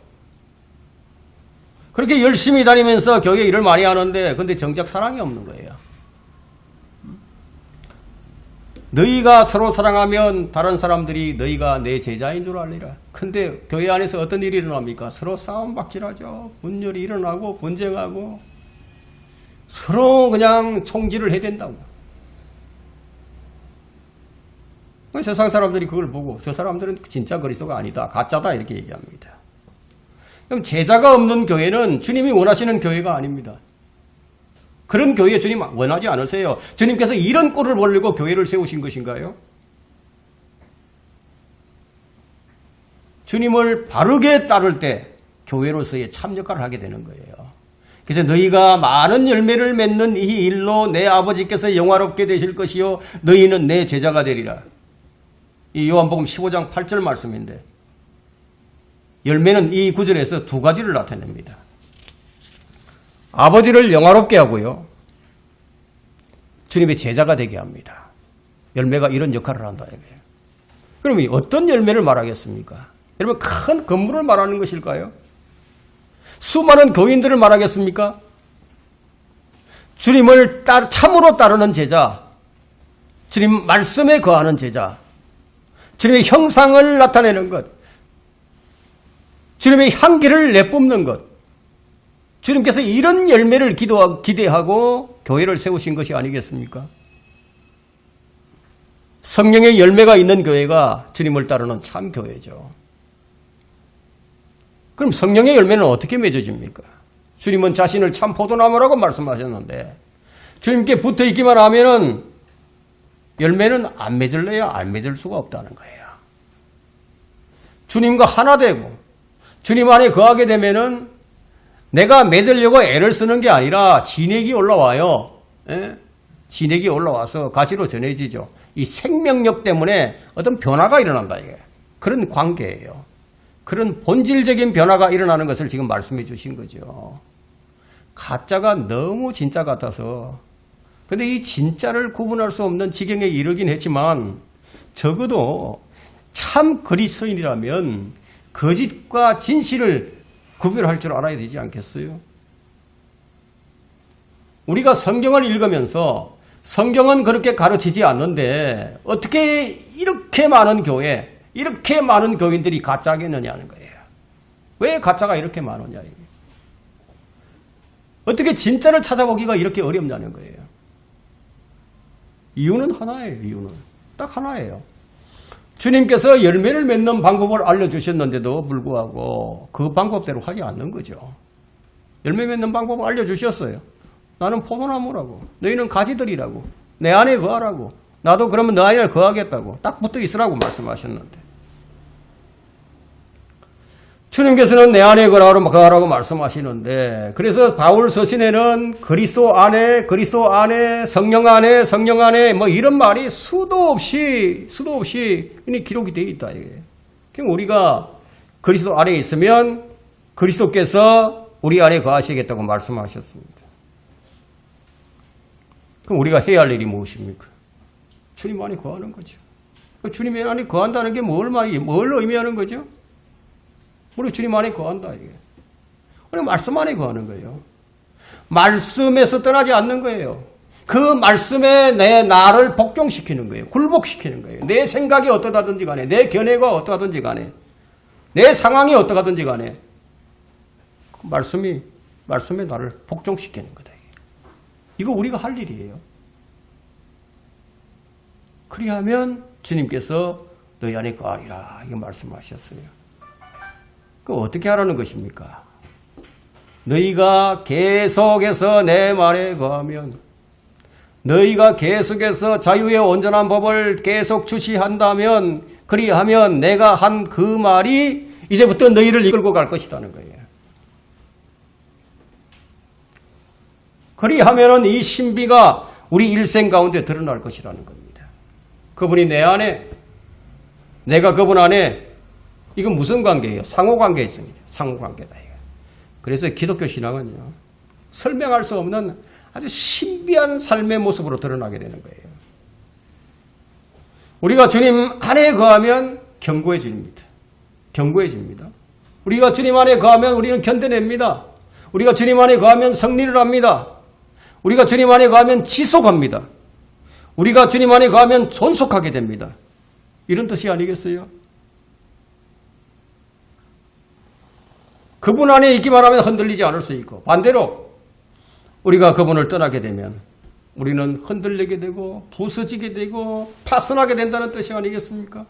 그렇게 열심히 다니면서 교회 일을 많이 하는데, 근데 정작 사랑이 없는 거예요. 너희가 서로 사랑하면 다른 사람들이 너희가 내 제자인 줄 알리라. 근데 교회 안에서 어떤 일이 일어납니까? 서로 싸움박질하죠. 분열이 일어나고 분쟁하고 서로 그냥 총질을 해야 된다고. 세상 사람들이 그걸 보고 저 사람들은 진짜 그리스도가 아니다, 가짜다, 이렇게 얘기합니다. 그럼 제자가 없는 교회는 주님이 원하시는 교회가 아닙니다. 그런 교회 주님 원하지 않으세요. 주님께서 이런 꼴을 보려고 교회를 세우신 것인가요? 주님을 바르게 따를 때 교회로서의 참 역할을 하게 되는 거예요. 그래서 너희가 많은 열매를 맺는 이 일로 내 아버지께서 영화롭게 되실 것이요 너희는 내 제자가 되리라. 이 요한복음 15장 8절 말씀인데, 열매는 이 구절에서 두 가지를 나타냅니다. 아버지를 영화롭게 하고요, 주님의 제자가 되게 합니다. 열매가 이런 역할을 한다 이거예요. 그러면 어떤 열매를 말하겠습니까? 여러분, 큰 건물을 말하는 것일까요? 수많은 교인들을 말하겠습니까? 주님을 참으로 따르는 제자, 주님 말씀에 거하는 제자, 주님의 형상을 나타내는 것, 주님의 향기를 내뿜는 것, 주님께서 이런 열매를 기대하고 교회를 세우신 것이 아니겠습니까? 성령의 열매가 있는 교회가 주님을 따르는 참 교회죠. 그럼 성령의 열매는 어떻게 맺어집니까? 주님은 자신을 참 포도나무라고 말씀하셨는데, 주님께 붙어 있기만 하면은 열매는 안 맺을래야 안 맺을 수가 없다는 거예요. 주님과 하나 되고 주님 안에 거하게 되면은 내가 맺으려고 애를 쓰는 게 아니라 진액이 올라와요. 진액이 올라와서 가지로 전해지죠. 이 생명력 때문에 어떤 변화가 일어난다, 이게. 그런 관계예요. 그런 본질적인 변화가 일어나는 것을 지금 말씀해 주신 거죠. 가짜가 너무 진짜 같아서, 근데 이 진짜를 구분할 수 없는 지경에 이르긴 했지만, 적어도 참 그리스도인이라면 거짓과 진실을 구별할 줄 알아야 되지 않겠어요? 우리가 성경을 읽으면서 성경은 그렇게 가르치지 않는데 어떻게 이렇게 많은 교회, 이렇게 많은 교인들이 가짜겠느냐는 거예요. 왜 가짜가 이렇게 많으냐, 이게. 어떻게 진짜를 찾아보기가 이렇게 어렵냐는 거예요. 이유는 하나예요. 이유는 딱 하나예요. 주님께서 열매를 맺는 방법을 알려주셨는데도 불구하고 그 방법대로 하지 않는 거죠. 열매 맺는 방법을 알려주셨어요. 나는 포도나무라고, 너희는 가지들이라고, 내 안에 거하라고, 나도 그러면 너 안에 거하겠다고 딱 붙어 있으라고 말씀하셨는데, 주님께서는 내 안에 거하라고 말씀하시는데, 그래서 바울 서신에는 그리스도 안에, 성령 안에 뭐 이런 말이 수도 없이 기록이 되어 있다, 이게. 그럼 우리가 그리스도 안에 있으면 그리스도께서 우리 안에 거하시겠다고 말씀하셨습니다. 그럼 우리가 해야 할 일이 무엇입니까? 주님 안에 거하는 거죠. 주님 안에 거한다는 게 뭘 의미하는 거죠? 우리 주님 안에 거한다, 이게. 우리 말씀 안에 거하는 거예요. 말씀에서 떠나지 않는 거예요. 그 말씀에 내 나를 복종시키는 거예요. 굴복시키는 거예요. 내 생각이 어떠하든지 간에, 내 견해가 어떠하든지 간에, 내 상황이 어떠하든지 간에, 그 말씀에 나를 복종시키는 거다. 이거 우리가 할 일이에요. 그리하면 주님께서 너희 안에 거하리라 이거 말씀하셨어요. 그럼 어떻게 하라는 것입니까? 너희가 계속해서 내 말에 거하면, 너희가 계속해서 자유의 온전한 법을 계속 주시한다면, 그리하면 내가 한 그 말이 이제부터 너희를 이끌고 갈 것이라는 거예요. 그리하면은 이 신비가 우리 일생 가운데 드러날 것이라는 겁니다. 그분이 내 안에, 내가 그분 안에, 이건 무슨 관계예요? 상호관계 있습니다. 상호관계다. 이거. 그래서 기독교 신앙은요, 설명할 수 없는 아주 신비한 삶의 모습으로 드러나게 되는 거예요. 우리가 주님 안에 거하면 견고해집니다. 견고해집니다. 우리가 주님 안에 거하면 우리는 견뎌냅니다. 우리가 주님 안에 거하면 승리를 합니다. 우리가 주님 안에 거하면 지속합니다. 우리가 주님 안에 거하면 존속하게 됩니다. 이런 뜻이 아니겠어요? 그분 안에 있기만 하면 흔들리지 않을 수 있고, 반대로 우리가 그분을 떠나게 되면 우리는 흔들리게 되고 부서지게 되고 파손하게 된다는 뜻이 아니겠습니까?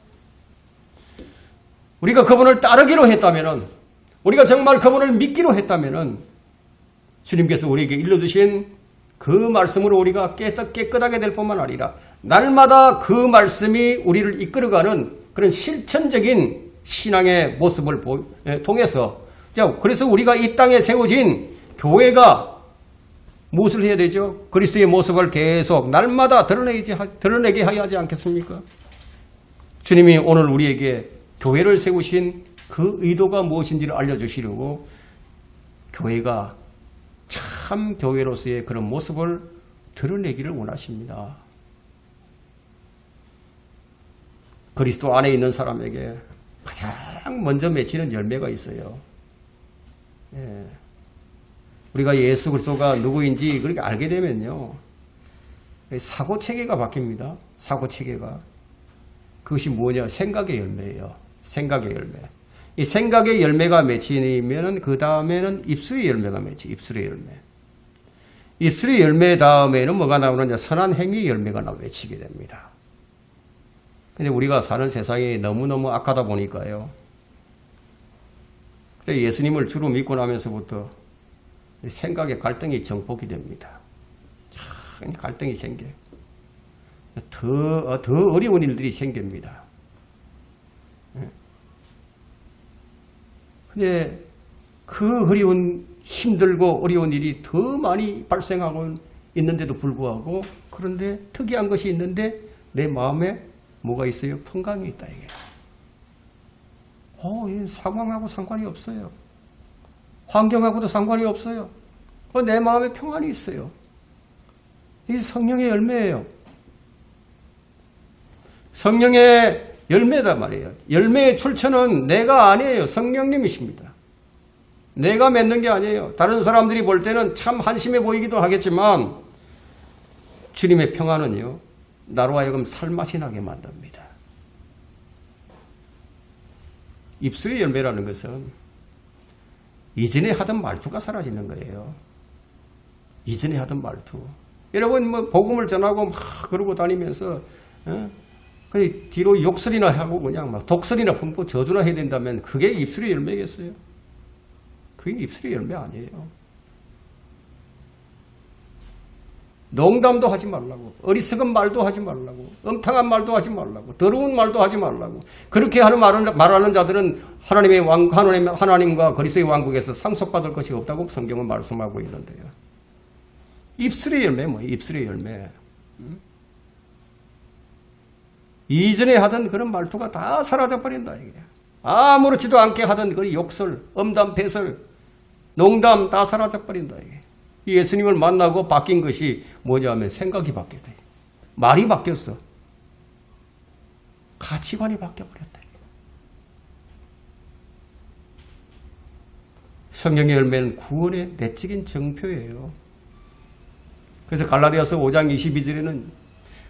우리가 그분을 따르기로 했다면, 우리가 정말 그분을 믿기로 했다면 주님께서 우리에게 일러주신 그 말씀으로 우리가 깨끗하게 될 뿐만 아니라 날마다 그 말씀이 우리를 이끌어가는 그런 실천적인 신앙의 모습을 통해서, 그래서 우리가 이 땅에 세워진 교회가 무엇을 해야 되죠? 그리스도의 모습을 계속 날마다 드러내게 해야 하지 않겠습니까? 주님이 오늘 우리에게 교회를 세우신 그 의도가 무엇인지를 알려주시려고 교회가 참 교회로서의 그런 모습을 드러내기를 원하십니다. 그리스도 안에 있는 사람에게 가장 먼저 맺히는 열매가 있어요. 예. 우리가 예수 그리스도가 누구인지 그렇게 알게 되면요, 사고체계가 바뀝니다. 사고체계가. 그것이 뭐냐? 생각의 열매예요. 생각의 열매. 이 생각의 열매가 맺히면 그 다음에는 입술의 열매가 맺혀. 입술의 열매. 입술의 열매 다음에는 뭐가 나오느냐? 선한 행위의 열매가 맺히게 됩니다. 근데 우리가 사는 세상이 너무너무 악하다 보니까요, 예수님을 주로 믿고 나면서부터 생각의 갈등이 정복이 됩니다. 참 갈등이 생겨요. 더 어려운 일들이 생깁니다. 근데 그 힘들고 어려운 일이 더 많이 발생하고 있는데도 불구하고, 그런데 특이한 것이 있는데 내 마음에 뭐가 있어요? 평강이 있다, 이게. 이 상황하고 상관이 없어요. 환경하고도 상관이 없어요. 내 마음에 평안이 있어요. 이 성령의 열매예요. 성령의 열매란 말이에요. 열매의 출처는 내가 아니에요. 성령님이십니다. 내가 맺는 게 아니에요. 다른 사람들이 볼 때는 참 한심해 보이기도 하겠지만 주님의 평안은요, 나로 하여금 살맛이 나게 만듭니다. 입술의 열매라는 것은 이전에 하던 말투가 사라지는 거예요. 이전에 하던 말투. 여러분 복음을 전하고 막 그러고 다니면서 뒤로 욕설이나 하고 그냥 막 독설이나 품고 저주나 해야 된다면 그게 입술의 열매겠어요? 그게 입술의 열매 아니에요. 농담도 하지 말라고, 어리석은 말도 하지 말라고, 엉탕한 말도 하지 말라고, 더러운 말도 하지 말라고. 그렇게 말하는 자들은 하나님과 그리스도의 왕국에서 상속받을 것이 없다고 성경은 말씀하고 있는데요. 입술의 열매, 입술의 열매. 이전에 하던 그런 말투가 다 사라져버린다, 이게. 아무렇지도 않게 하던 그 욕설, 엄담, 배설, 농담 다 사라져버린다, 이게. 예수님을 만나고 바뀐 것이 뭐냐면 생각이 바뀌었다. 말이 바뀌었어. 가치관이 바뀌어버렸다. 성령의 열매는 구원의 내적인 정표예요. 그래서 갈라디아서 5장 22절에는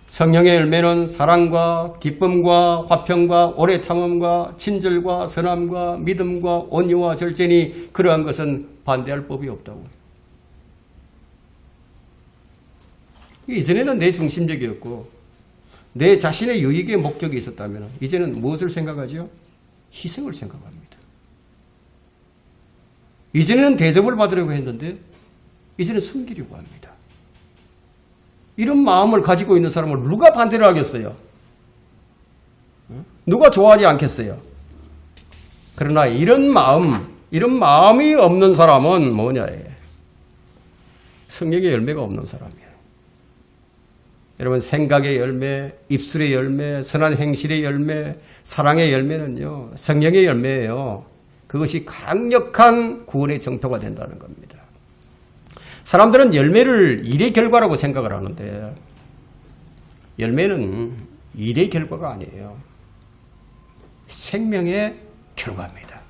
성령의 열매는 사랑과 기쁨과 화평과 오래 참음과 친절과 선함과 믿음과 온유와 절제니 그러한 것은 반대할 법이 없다고. 이전에는 내 중심적이었고 내 자신의 유익의 목적이 있었다면 이제는 무엇을 생각하죠? 희생을 생각합니다. 이전에는 대접을 받으려고 했는데 이제는 섬기려고 합니다. 이런 마음을 가지고 있는 사람을 누가 반대를 하겠어요? 누가 좋아하지 않겠어요? 그러나 이런 마음이 없는 사람은 뭐냐? 성령의 열매가 없는 사람이에요. 여러분, 생각의 열매, 입술의 열매, 선한 행실의 열매, 사랑의 열매는요, 성령의 열매예요. 그것이 강력한 구원의 정표가 된다는 겁니다. 사람들은 열매를 일의 결과라고 생각을 하는데 열매는 일의 결과가 아니에요. 생명의 결과입니다.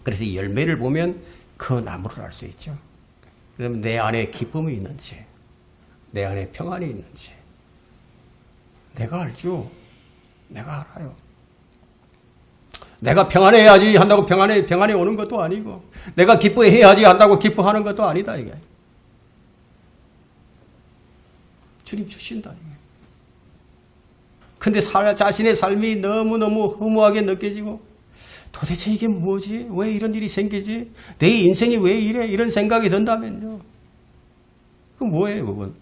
그래서 이 열매를 보면 그 나무를 알 수 있죠. 그러면 내 안에 기쁨이 있는지, 내 안에 평안이 있는지 내가 알죠. 내가 알아요. 내가 평안해야지 한다고 평안해 오는 것도 아니고, 내가 기뻐해야지 한다고 기뻐하는 것도 아니다, 이게. 주님 주신다, 이게. 근데 자신의 삶이 너무너무 허무하게 느껴지고, 도대체 이게 뭐지? 왜 이런 일이 생기지? 내 인생이 왜 이래? 이런 생각이 든다면요. 그건 뭐예요, 그건?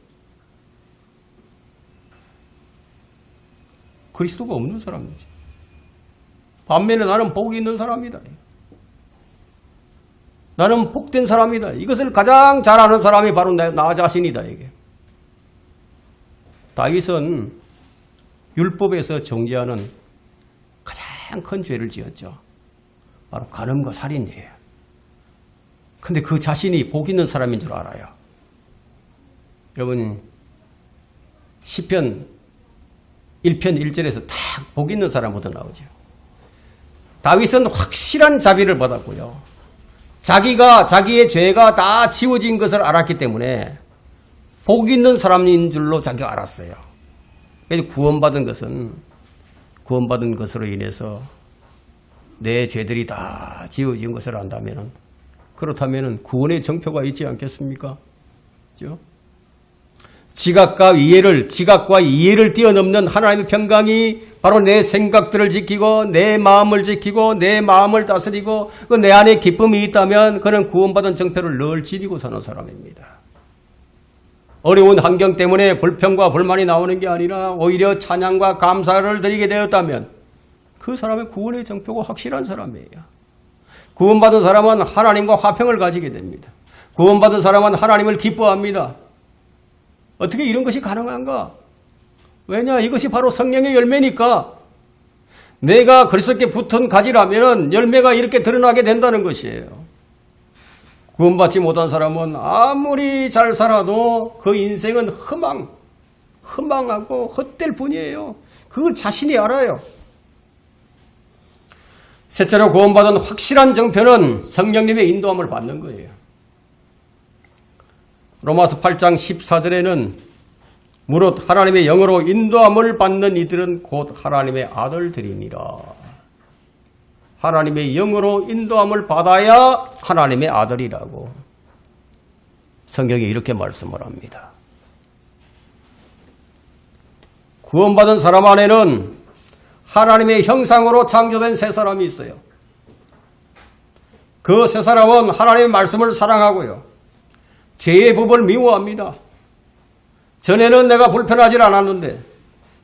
그리스도가 없는 사람이지. 반면에 나는 복이 있는 사람이다. 나는 복된 사람이다. 이것을 가장 잘 아는 사람이 바로 나 자신이다. 이게. 다윗은 율법에서 정죄하는 가장 큰 죄를 지었죠. 바로 간음과 살인이에요. 근데 그 자신이 복 있는 사람인 줄 알아요. 여러분, 시편 1편 1절에서 딱 복 있는 사람부터 나오죠. 다윗은 확실한 자비를 받았고요. 자기의 죄가 다 지워진 것을 알았기 때문에 복 있는 사람인 줄로 자기가 알았어요. 그래서 구원받은 것으로 인해서 내 죄들이 다 지워진 것을 안다면, 그렇다면 구원의 정표가 있지 않겠습니까? 그렇죠? 지각과 이해를 뛰어넘는 하나님의 평강이 바로 내 생각들을 지키고 내 마음을 지키고 내 마음을 다스리고 내 안에 기쁨이 있다면 그는 구원받은 정표를 늘 지니고 사는 사람입니다. 어려운 환경 때문에 불평과 불만이 나오는 게 아니라 오히려 찬양과 감사를 드리게 되었다면 그 사람의 구원의 정표가 확실한 사람이에요. 구원받은 사람은 하나님과 화평을 가지게 됩니다. 구원받은 사람은 하나님을 기뻐합니다. 어떻게 이런 것이 가능한가? 왜냐? 이것이 바로 성령의 열매니까. 내가 그리스도께 붙은 가지라면 열매가 이렇게 드러나게 된다는 것이에요. 구원받지 못한 사람은 아무리 잘 살아도 그 인생은 허망하고 헛될 뿐이에요. 그걸 자신이 알아요. 셋째로 구원받은 확실한 정표는 성령님의 인도함을 받는 거예요. 로마서 8장 14절에는 무릇 하나님의 영으로 인도함을 받는 이들은 곧 하나님의 아들들이니라. 하나님의 영으로 인도함을 받아야 하나님의 아들이라고 성경이 이렇게 말씀을 합니다. 구원받은 사람 안에는 하나님의 형상으로 창조된 새 사람이 있어요. 그 새 사람은 하나님의 말씀을 사랑하고요. 죄의 법을 미워합니다. 전에는 내가 불편하지 않았는데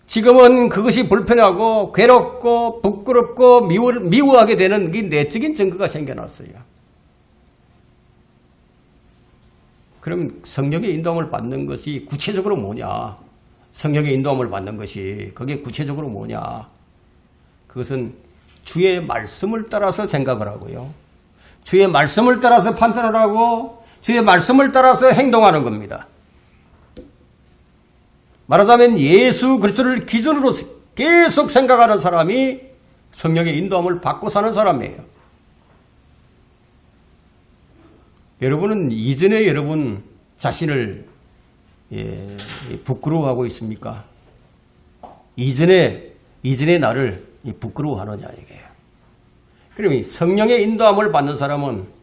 지금은 그것이 불편하고 괴롭고 부끄럽고 미워하게 되는 이 내적인 증거가 생겨났어요. 그럼 성령의 인도함을 받는 것이 구체적으로 뭐냐? 성령의 인도함을 받는 것이 그게 구체적으로 뭐냐? 그것은 주의 말씀을 따라서 생각을 하고요. 주의 말씀을 따라서 판단을 하고 주의 말씀을 따라서 행동하는 겁니다. 말하자면 예수 그리스도를 기준으로 계속 생각하는 사람이 성령의 인도함을 받고 사는 사람이에요. 여러분은 이전에 여러분 자신을 부끄러워하고 있습니까? 이전에 나를 부끄러워하느냐 이게요. 그러면 성령의 인도함을 받는 사람은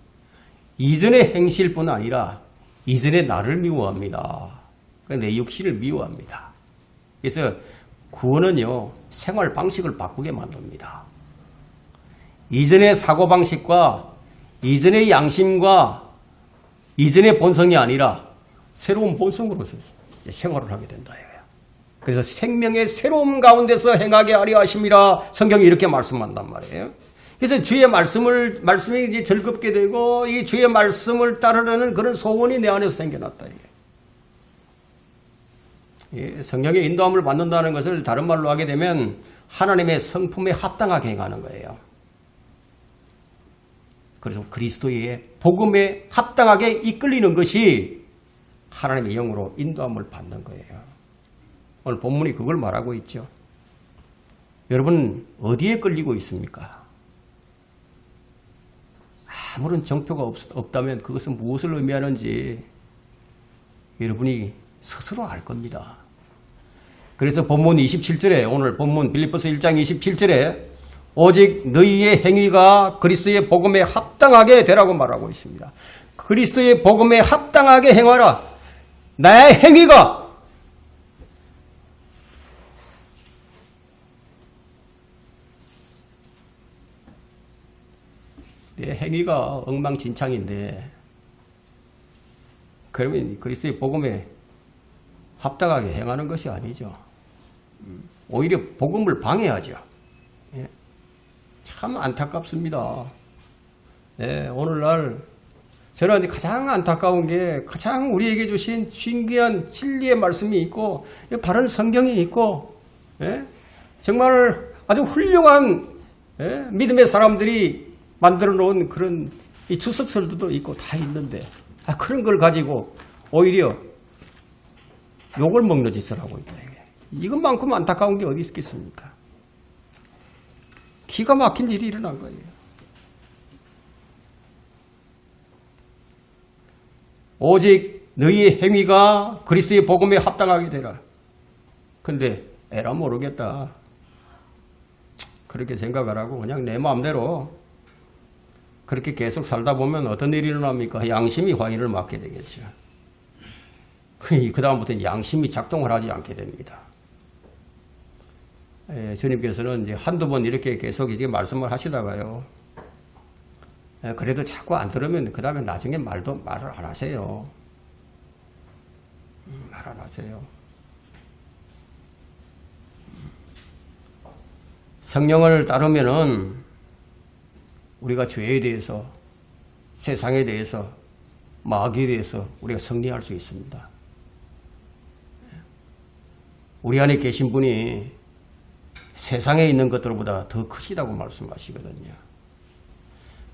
이전의 행실뿐 아니라 이전의 나를 미워합니다. 내 육신을 미워합니다. 그래서 구원은요, 생활 방식을 바꾸게 만듭니다. 이전의 사고방식과 이전의 양심과 이전의 본성이 아니라 새로운 본성으로 생활을 하게 된다. 그래서 생명의 새로움 가운데서 행하게 하려 하심이라 성경이 이렇게 말씀한단 말이에요. 그래서 주의 말씀이 이제 즐겁게 되고 이 주의 말씀을 따르려는 그런 소원이 내 안에서 생겨났다. 이게. 성령의 인도함을 받는다는 것을 다른 말로 하게 되면 하나님의 성품에 합당하게 행하는 거예요. 그래서 그리스도의 복음에 합당하게 이끌리는 것이 하나님의 영으로 인도함을 받는 거예요. 오늘 본문이 그걸 말하고 있죠. 여러분 어디에 끌리고 있습니까? 아무런 정표가 없다면 그것은 무엇을 의미하는지 여러분이 스스로 알 겁니다. 그래서 본문 27절에 오늘 본문 빌립보서 1장 27절에 오직 너희의 행위가 그리스도의 복음에 합당하게 되라고 말하고 있습니다. 그리스도의 복음에 합당하게 행하라. 나의 행위가 내 행위가 엉망진창인데 그러면 그리스도의 복음에 합당하게 행하는 것이 아니죠. 오히려 복음을 방해하죠. 참 안타깝습니다. 오늘날 저는 가장 안타까운 게 가장 우리에게 주신 신기한 진리의 말씀이 있고 바른 성경이 있고 정말 아주 훌륭한 믿음의 사람들이 만들어 놓은 그런 이 주석설도 있고 다 있는데 그런 걸 가지고 오히려 욕을 먹는 짓을 하고 있다. 이것만큼 안타까운 게 어디 있겠습니까? 기가 막힌 일이 일어난 거예요. 오직 너희의 행위가 그리스도의 복음에 합당하게 되라. 근데 에라 모르겠다. 그렇게 생각을 하고 그냥 내 마음대로 그렇게 계속 살다 보면 어떤 일이 일어납니까? 양심이 화인을 맞게 되겠죠. 그 다음부터는 양심이 작동을 하지 않게 됩니다. 주님께서는 이제 한두 번 이렇게 계속 이제 말씀을 하시다가요. 그래도 자꾸 안 들으면 그 다음에 나중에 말을 안 하세요. 말 안 하세요. 성령을 따르면은 우리가 죄에 대해서, 세상에 대해서, 마귀에 대해서 우리가 승리할 수 있습니다. 우리 안에 계신 분이 세상에 있는 것들보다 더 크시다고 말씀하시거든요.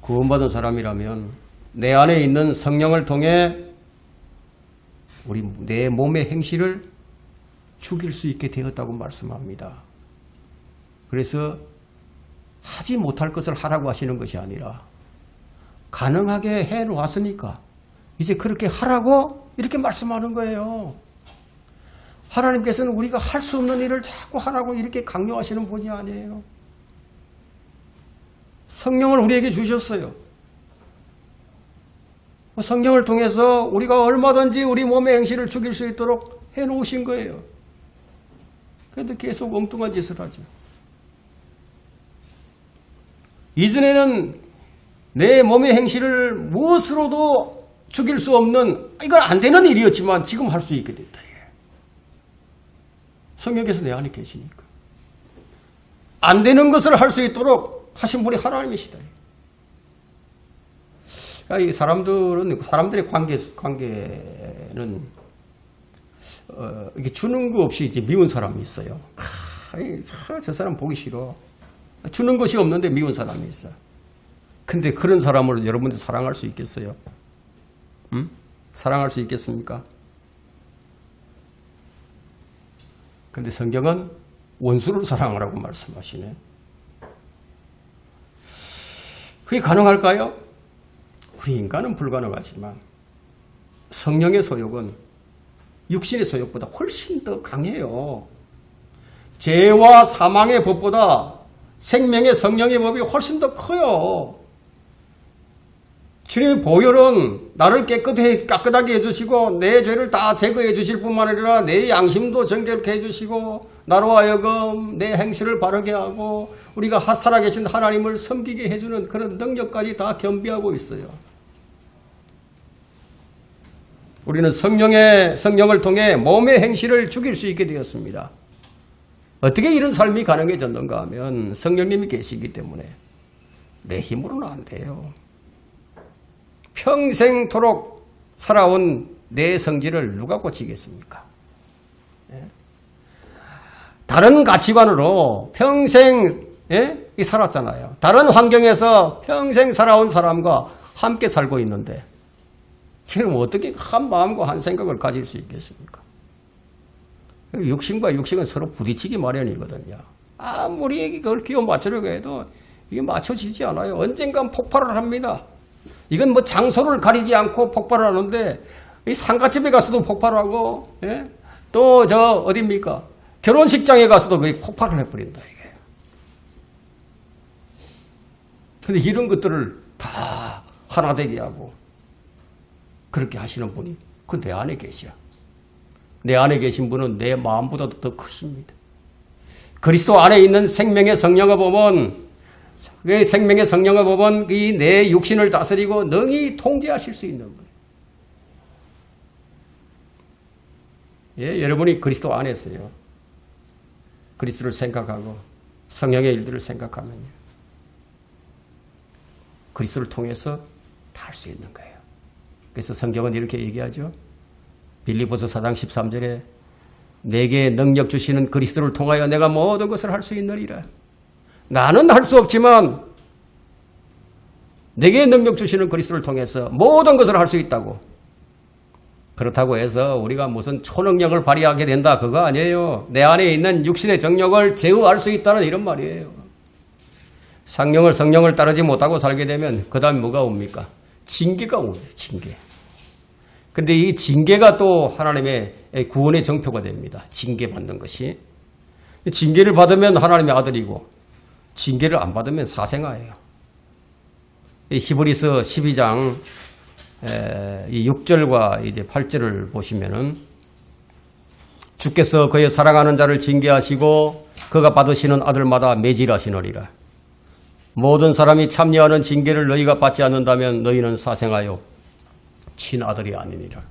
구원받은 사람이라면 내 안에 있는 성령을 통해 내 몸의 행실을 죽일 수 있게 되었다고 말씀합니다. 그래서 하지 못할 것을 하라고 하시는 것이 아니라 가능하게 해놓았으니까 이제 그렇게 하라고 이렇게 말씀하는 거예요. 하나님께서는 우리가 할 수 없는 일을 자꾸 하라고 이렇게 강요하시는 분이 아니에요. 성령을 우리에게 주셨어요. 성령을 통해서 우리가 얼마든지 우리 몸의 행실을 죽일 수 있도록 해놓으신 거예요. 그런데 계속 엉뚱한 짓을 하죠. 이전에는 내 몸의 행실을 무엇으로도 죽일 수 없는 이건 안 되는 일이었지만 지금 할 수 있게 됐다. 성령께서 내 안에 계시니까. 안 되는 것을 할 수 있도록 하신 분이 하나님이시다. 이 사람들의 관계는 이게 주는 거 없이 이제 미운 사람이 있어요. 저 사람 보기 싫어. 주는 것이 없는데 미운 사람이 있어. 근데 그런 사람을 여러분들 사랑할 수 있겠어요? 사랑할 수 있겠습니까? 근데 성경은 원수를 사랑하라고 말씀하시네. 그게 가능할까요? 우리 인간은 불가능하지만 성령의 소욕은 육신의 소욕보다 훨씬 더 강해요. 죄와 사망의 법보다 생명의 성령의 법이 훨씬 더 커요. 주님의 보혈은 나를 깨끗하게 해주시고 내 죄를 다 제거해 주실 뿐만 아니라 내 양심도 정결케 해주시고 나로 하여금 내 행실을 바르게 하고 우리가 살아계신 하나님을 섬기게 해주는 그런 능력까지 다 겸비하고 있어요. 우리는 성령을 통해 몸의 행실을 죽일 수 있게 되었습니다. 어떻게 이런 삶이 가능해졌는가 하면 성령님이 계시기 때문에 내 힘으로는 안 돼요. 평생토록 살아온 내 성질을 누가 고치겠습니까? 다른 가치관으로 평생 살았잖아요. 다른 환경에서 평생 살아온 사람과 함께 살고 있는데 그럼 어떻게 한 마음과 한 생각을 가질 수 있겠습니까? 육신과 육신은 서로 부딪히기 마련이거든요. 아무리 그걸 끼워 맞추려고 해도 이게 맞춰지지 않아요. 언젠간 폭발을 합니다. 이건 뭐 장소를 가리지 않고 폭발을 하는데 이 상가집에 가서도 폭발하고 또 어디입니까? 결혼식장에 가서도 거의 폭발을 해버린다 이게. 근데 이런 것들을 다 하나 되게 하고 그렇게 하시는 분이 그 내 안에 계셔. 내 안에 계신 분은 내 마음보다도 더 크십니다. 그리스도 안에 있는 생명의 성령을 보면 그 생명의 성령을 보면 이 내 육신을 다스리고 능히 통제하실 수 있는 분이에요. 예, 여러분이 그리스도 안에 있어요. 그리스도를 생각하고 성령의 일들을 생각하면요. 그리스도를 통해서 다 할 수 있는 거예요. 그래서 성경은 이렇게 얘기하죠. 빌립보서 4장 13절에 내게 능력 주시는 그리스도를 통하여 내가 모든 것을 할 수 있느니라. 나는 할 수 없지만 내게 능력 주시는 그리스도를 통해서 모든 것을 할 수 있다고. 그렇다고 해서 우리가 무슨 초능력을 발휘하게 된다 그거 아니에요. 내 안에 있는 육신의 정력을 제어할 수 있다는 이런 말이에요. 성령을 따르지 못하고 살게 되면 그 다음에 뭐가 옵니까? 징계가 오죠. 징계. 근데 이 징계가 또 하나님의 구원의 정표가 됩니다. 징계받는 것이. 징계를 받으면 하나님의 아들이고 징계를 안 받으면 사생아예요. 히브리서 12장 6절과 이제 8절을 보시면은 주께서 그의 사랑하는 자를 징계하시고 그가 받으시는 아들마다 매질하시느니라. 모든 사람이 참여하는 징계를 너희가 받지 않는다면 너희는 사생하여 친아들이 아니니라.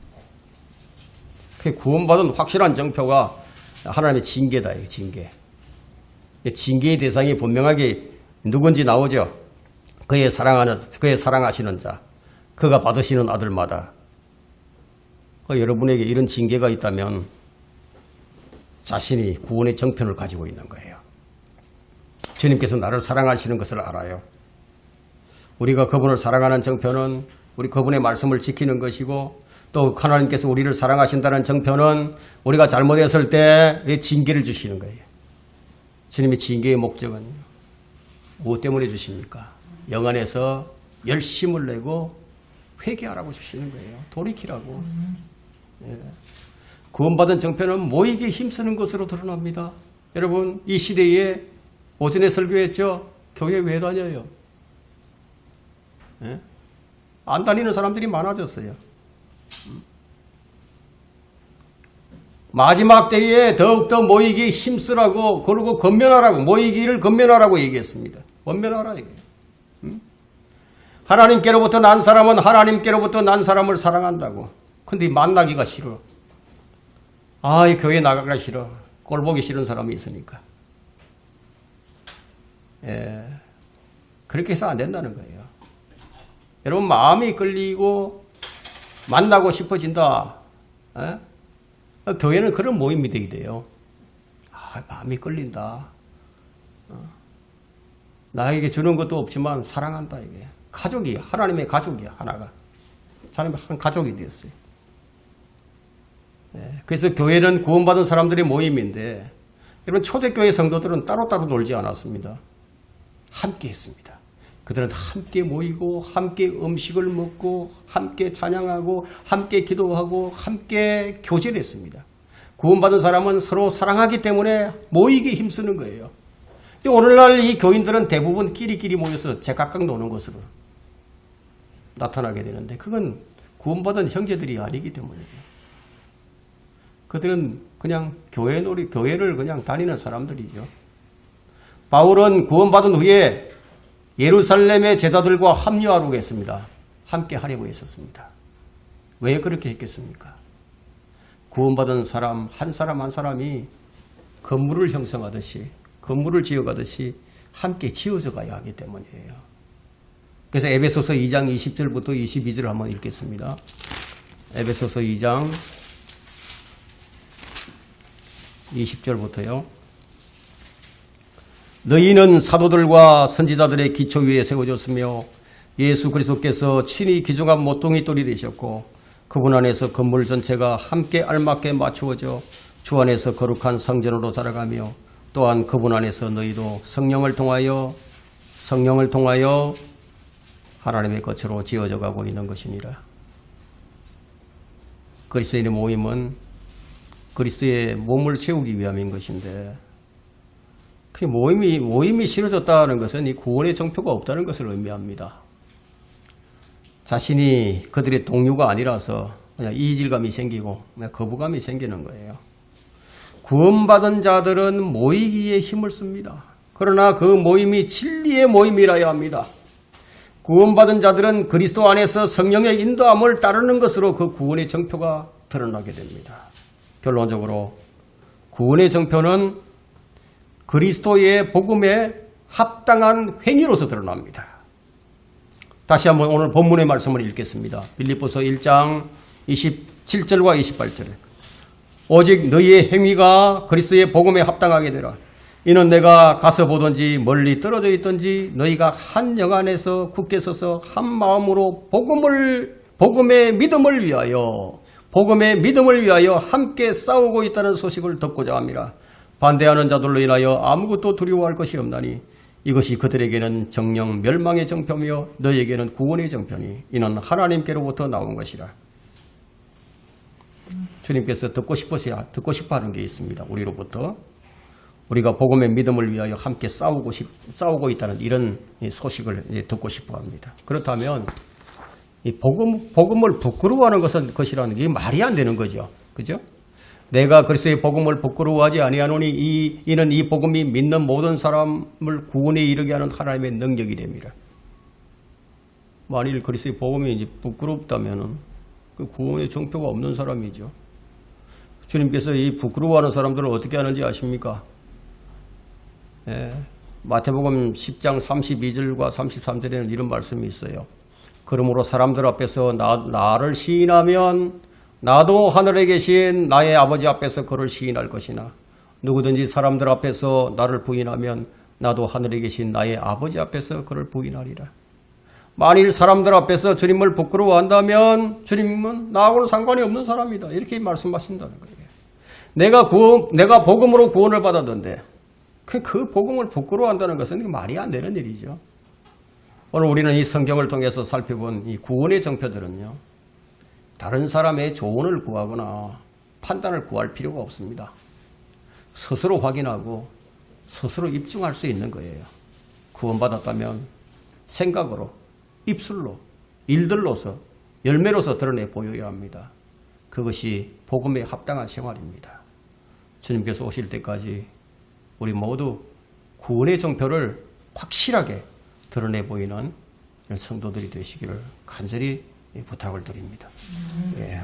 구원받은 확실한 정표가 하나님의 징계다. 징계. 징계의 대상이 분명하게 누군지 나오죠. 그의 사랑하시는 자, 그가 받으시는 아들마다. 여러분에게 이런 징계가 있다면 자신이 구원의 정편을 가지고 있는 거예요. 주님께서 나를 사랑하시는 것을 알아요. 우리가 그분을 사랑하는 정편은 우리 그분의 말씀을 지키는 것이고 또 하나님께서 우리를 사랑하신다는 정편은 우리가 잘못했을 때 징계를 주시는 거예요. 주님의 징계의 목적은 무엇 때문에 주십니까? 영 안에서 열심을 내고 회개하라고 주시는 거예요. 돌이키라고. 구원받은 정편은 모이게 힘쓰는 것으로 드러납니다. 여러분 이 시대에 오전에 설교했죠? 교회 왜 다녀요? 안 다니는 사람들이 많아졌어요. 마지막 때에 더욱더 모이기에 힘쓰라고 그러고 건면하라고 모이기를 건면하라고 얘기했습니다. 건면하라 이게. 하나님께로부터 난 사람은 하나님께로부터 난 사람을 사랑한다고. 근데 만나기가 싫어. 이 교회 나가기가 싫어. 꼴 보기 싫은 사람이 있으니까. 그렇게 해서 안 된다는 거예요. 여러분 마음이 끌리고 만나고 싶어진다. 교회는 그런 모임이 되게 돼요. 마음이 끌린다. 나에게 주는 것도 없지만 사랑한다 이게. 가족이 하나님의 가족이야 하나가. 하나님의 한 가족이 되었어요. 그래서 교회는 구원받은 사람들의 모임인데 여러분 초대교회 성도들은 따로따로 놀지 않았습니다. 함께 했습니다. 그들은 함께 모이고 함께 음식을 먹고 함께 찬양하고 함께 기도하고 함께 교제를 했습니다. 구원받은 사람은 서로 사랑하기 때문에 모이기 힘쓰는 거예요. 오늘날 이 교인들은 대부분 끼리끼리 모여서 제각각 노는 것으로. 나타나게 되는데 그건 구원받은 형제들이 아니기 때문이에요. 그들은 그냥 교회를 그냥 다니는 사람들이죠. 바울은 구원받은 후에 예루살렘의 제자들과 합류하려고 했습니다. 함께 하려고 했었습니다. 왜 그렇게 했겠습니까? 구원받은 사람 한 사람이 건물을 형성하듯이, 건물을 지어가듯이 함께 지어져 가야 하기 때문이에요. 그래서 에베소서 2장 20절부터 22절을 한번 읽겠습니다. 에베소서 2장 20절부터요. 너희는 사도들과 선지자들의 기초 위에 세워졌으며 예수 그리스도께서 친히 기중한 모퉁이 돌이 되셨고 그분 안에서 건물 전체가 함께 알맞게 맞추어져 주 안에서 거룩한 성전으로 자라가며 또한 그분 안에서 너희도 성령을 통하여 하나님의 것으로 지어져 가고 있는 것이니라. 그리스도인의 모임은 그리스도의 몸을 세우기 위함인 것인데 그 모임이 싫어졌다는 것은 이 구원의 정표가 없다는 것을 의미합니다. 자신이 그들의 동료가 아니라서 그냥 이질감이 생기고 그냥 거부감이 생기는 거예요. 구원받은 자들은 모이기에 힘을 씁니다. 그러나 그 모임이 진리의 모임이라야 합니다. 구원받은 자들은 그리스도 안에서 성령의 인도함을 따르는 것으로 그 구원의 정표가 드러나게 됩니다. 결론적으로 구원의 정표는 그리스도의 복음에 합당한 행위로서 드러납니다. 다시 한번 오늘 본문의 말씀을 읽겠습니다. 빌립보서 1장 27절과 28절. 오직 너희의 행위가 그리스도의 복음에 합당하게 되라. 이는 내가 가서 보든지 멀리 떨어져 있든지 너희가 한 영 안에서 굳게 서서 한 마음으로 복음의 믿음을 위하여 함께 싸우고 있다는 소식을 듣고자 함이라. 반대하는 자들로 인하여 아무것도 두려워할 것이 없나니 이것이 그들에게는 정령 멸망의 정표며 너희에게는 구원의 정표니 이는 하나님께로부터 나온 것이라. 주님께서 듣고 싶어 하는 게 있습니다. 우리로부터. 우리가 복음의 믿음을 위하여 함께 싸우고 있다는 이런 소식을 듣고 싶어 합니다. 그렇다면 이 복음을 부끄러워하는 것이라는 게 말이 안 되는 거죠. 그죠? 내가 그리스도의 복음을 부끄러워하지 아니하노니 이는 이 복음이 믿는 모든 사람을 구원에 이르게 하는 하나님의 능력이 됩니다. 만일 그리스도의 복음이 이제 부끄럽다면은 그 구원의 정표가 없는 사람이죠. 주님께서 이 부끄러워하는 사람들을 어떻게 하는지 아십니까? 마태복음 10장 32절과 33절에는 이런 말씀이 있어요. 그러므로 사람들 앞에서 나를 시인하면 나도 하늘에 계신 나의 아버지 앞에서 그를 시인할 것이나 누구든지 사람들 앞에서 나를 부인하면 나도 하늘에 계신 나의 아버지 앞에서 그를 부인하리라. 만일 사람들 앞에서 주님을 부끄러워한다면 주님은 나하고는 상관이 없는 사람이다. 이렇게 말씀하신다는 거예요. 내가 복음으로 구원을 받았는데 그 복음을 부끄러워한다는 것은 말이 안 되는 일이죠. 오늘 우리는 이 성경을 통해서 살펴본 이 구원의 정표들은요. 다른 사람의 조언을 구하거나 판단을 구할 필요가 없습니다. 스스로 확인하고 스스로 입증할 수 있는 거예요. 구원받았다면 생각으로, 입술로, 일들로서, 열매로서 드러내 보여야 합니다. 그것이 복음에 합당한 생활입니다. 주님께서 오실 때까지 우리 모두 구원의 정표를 확실하게 드러내 보이는 성도들이 되시기를 간절히 부탁을 드립니다. 예.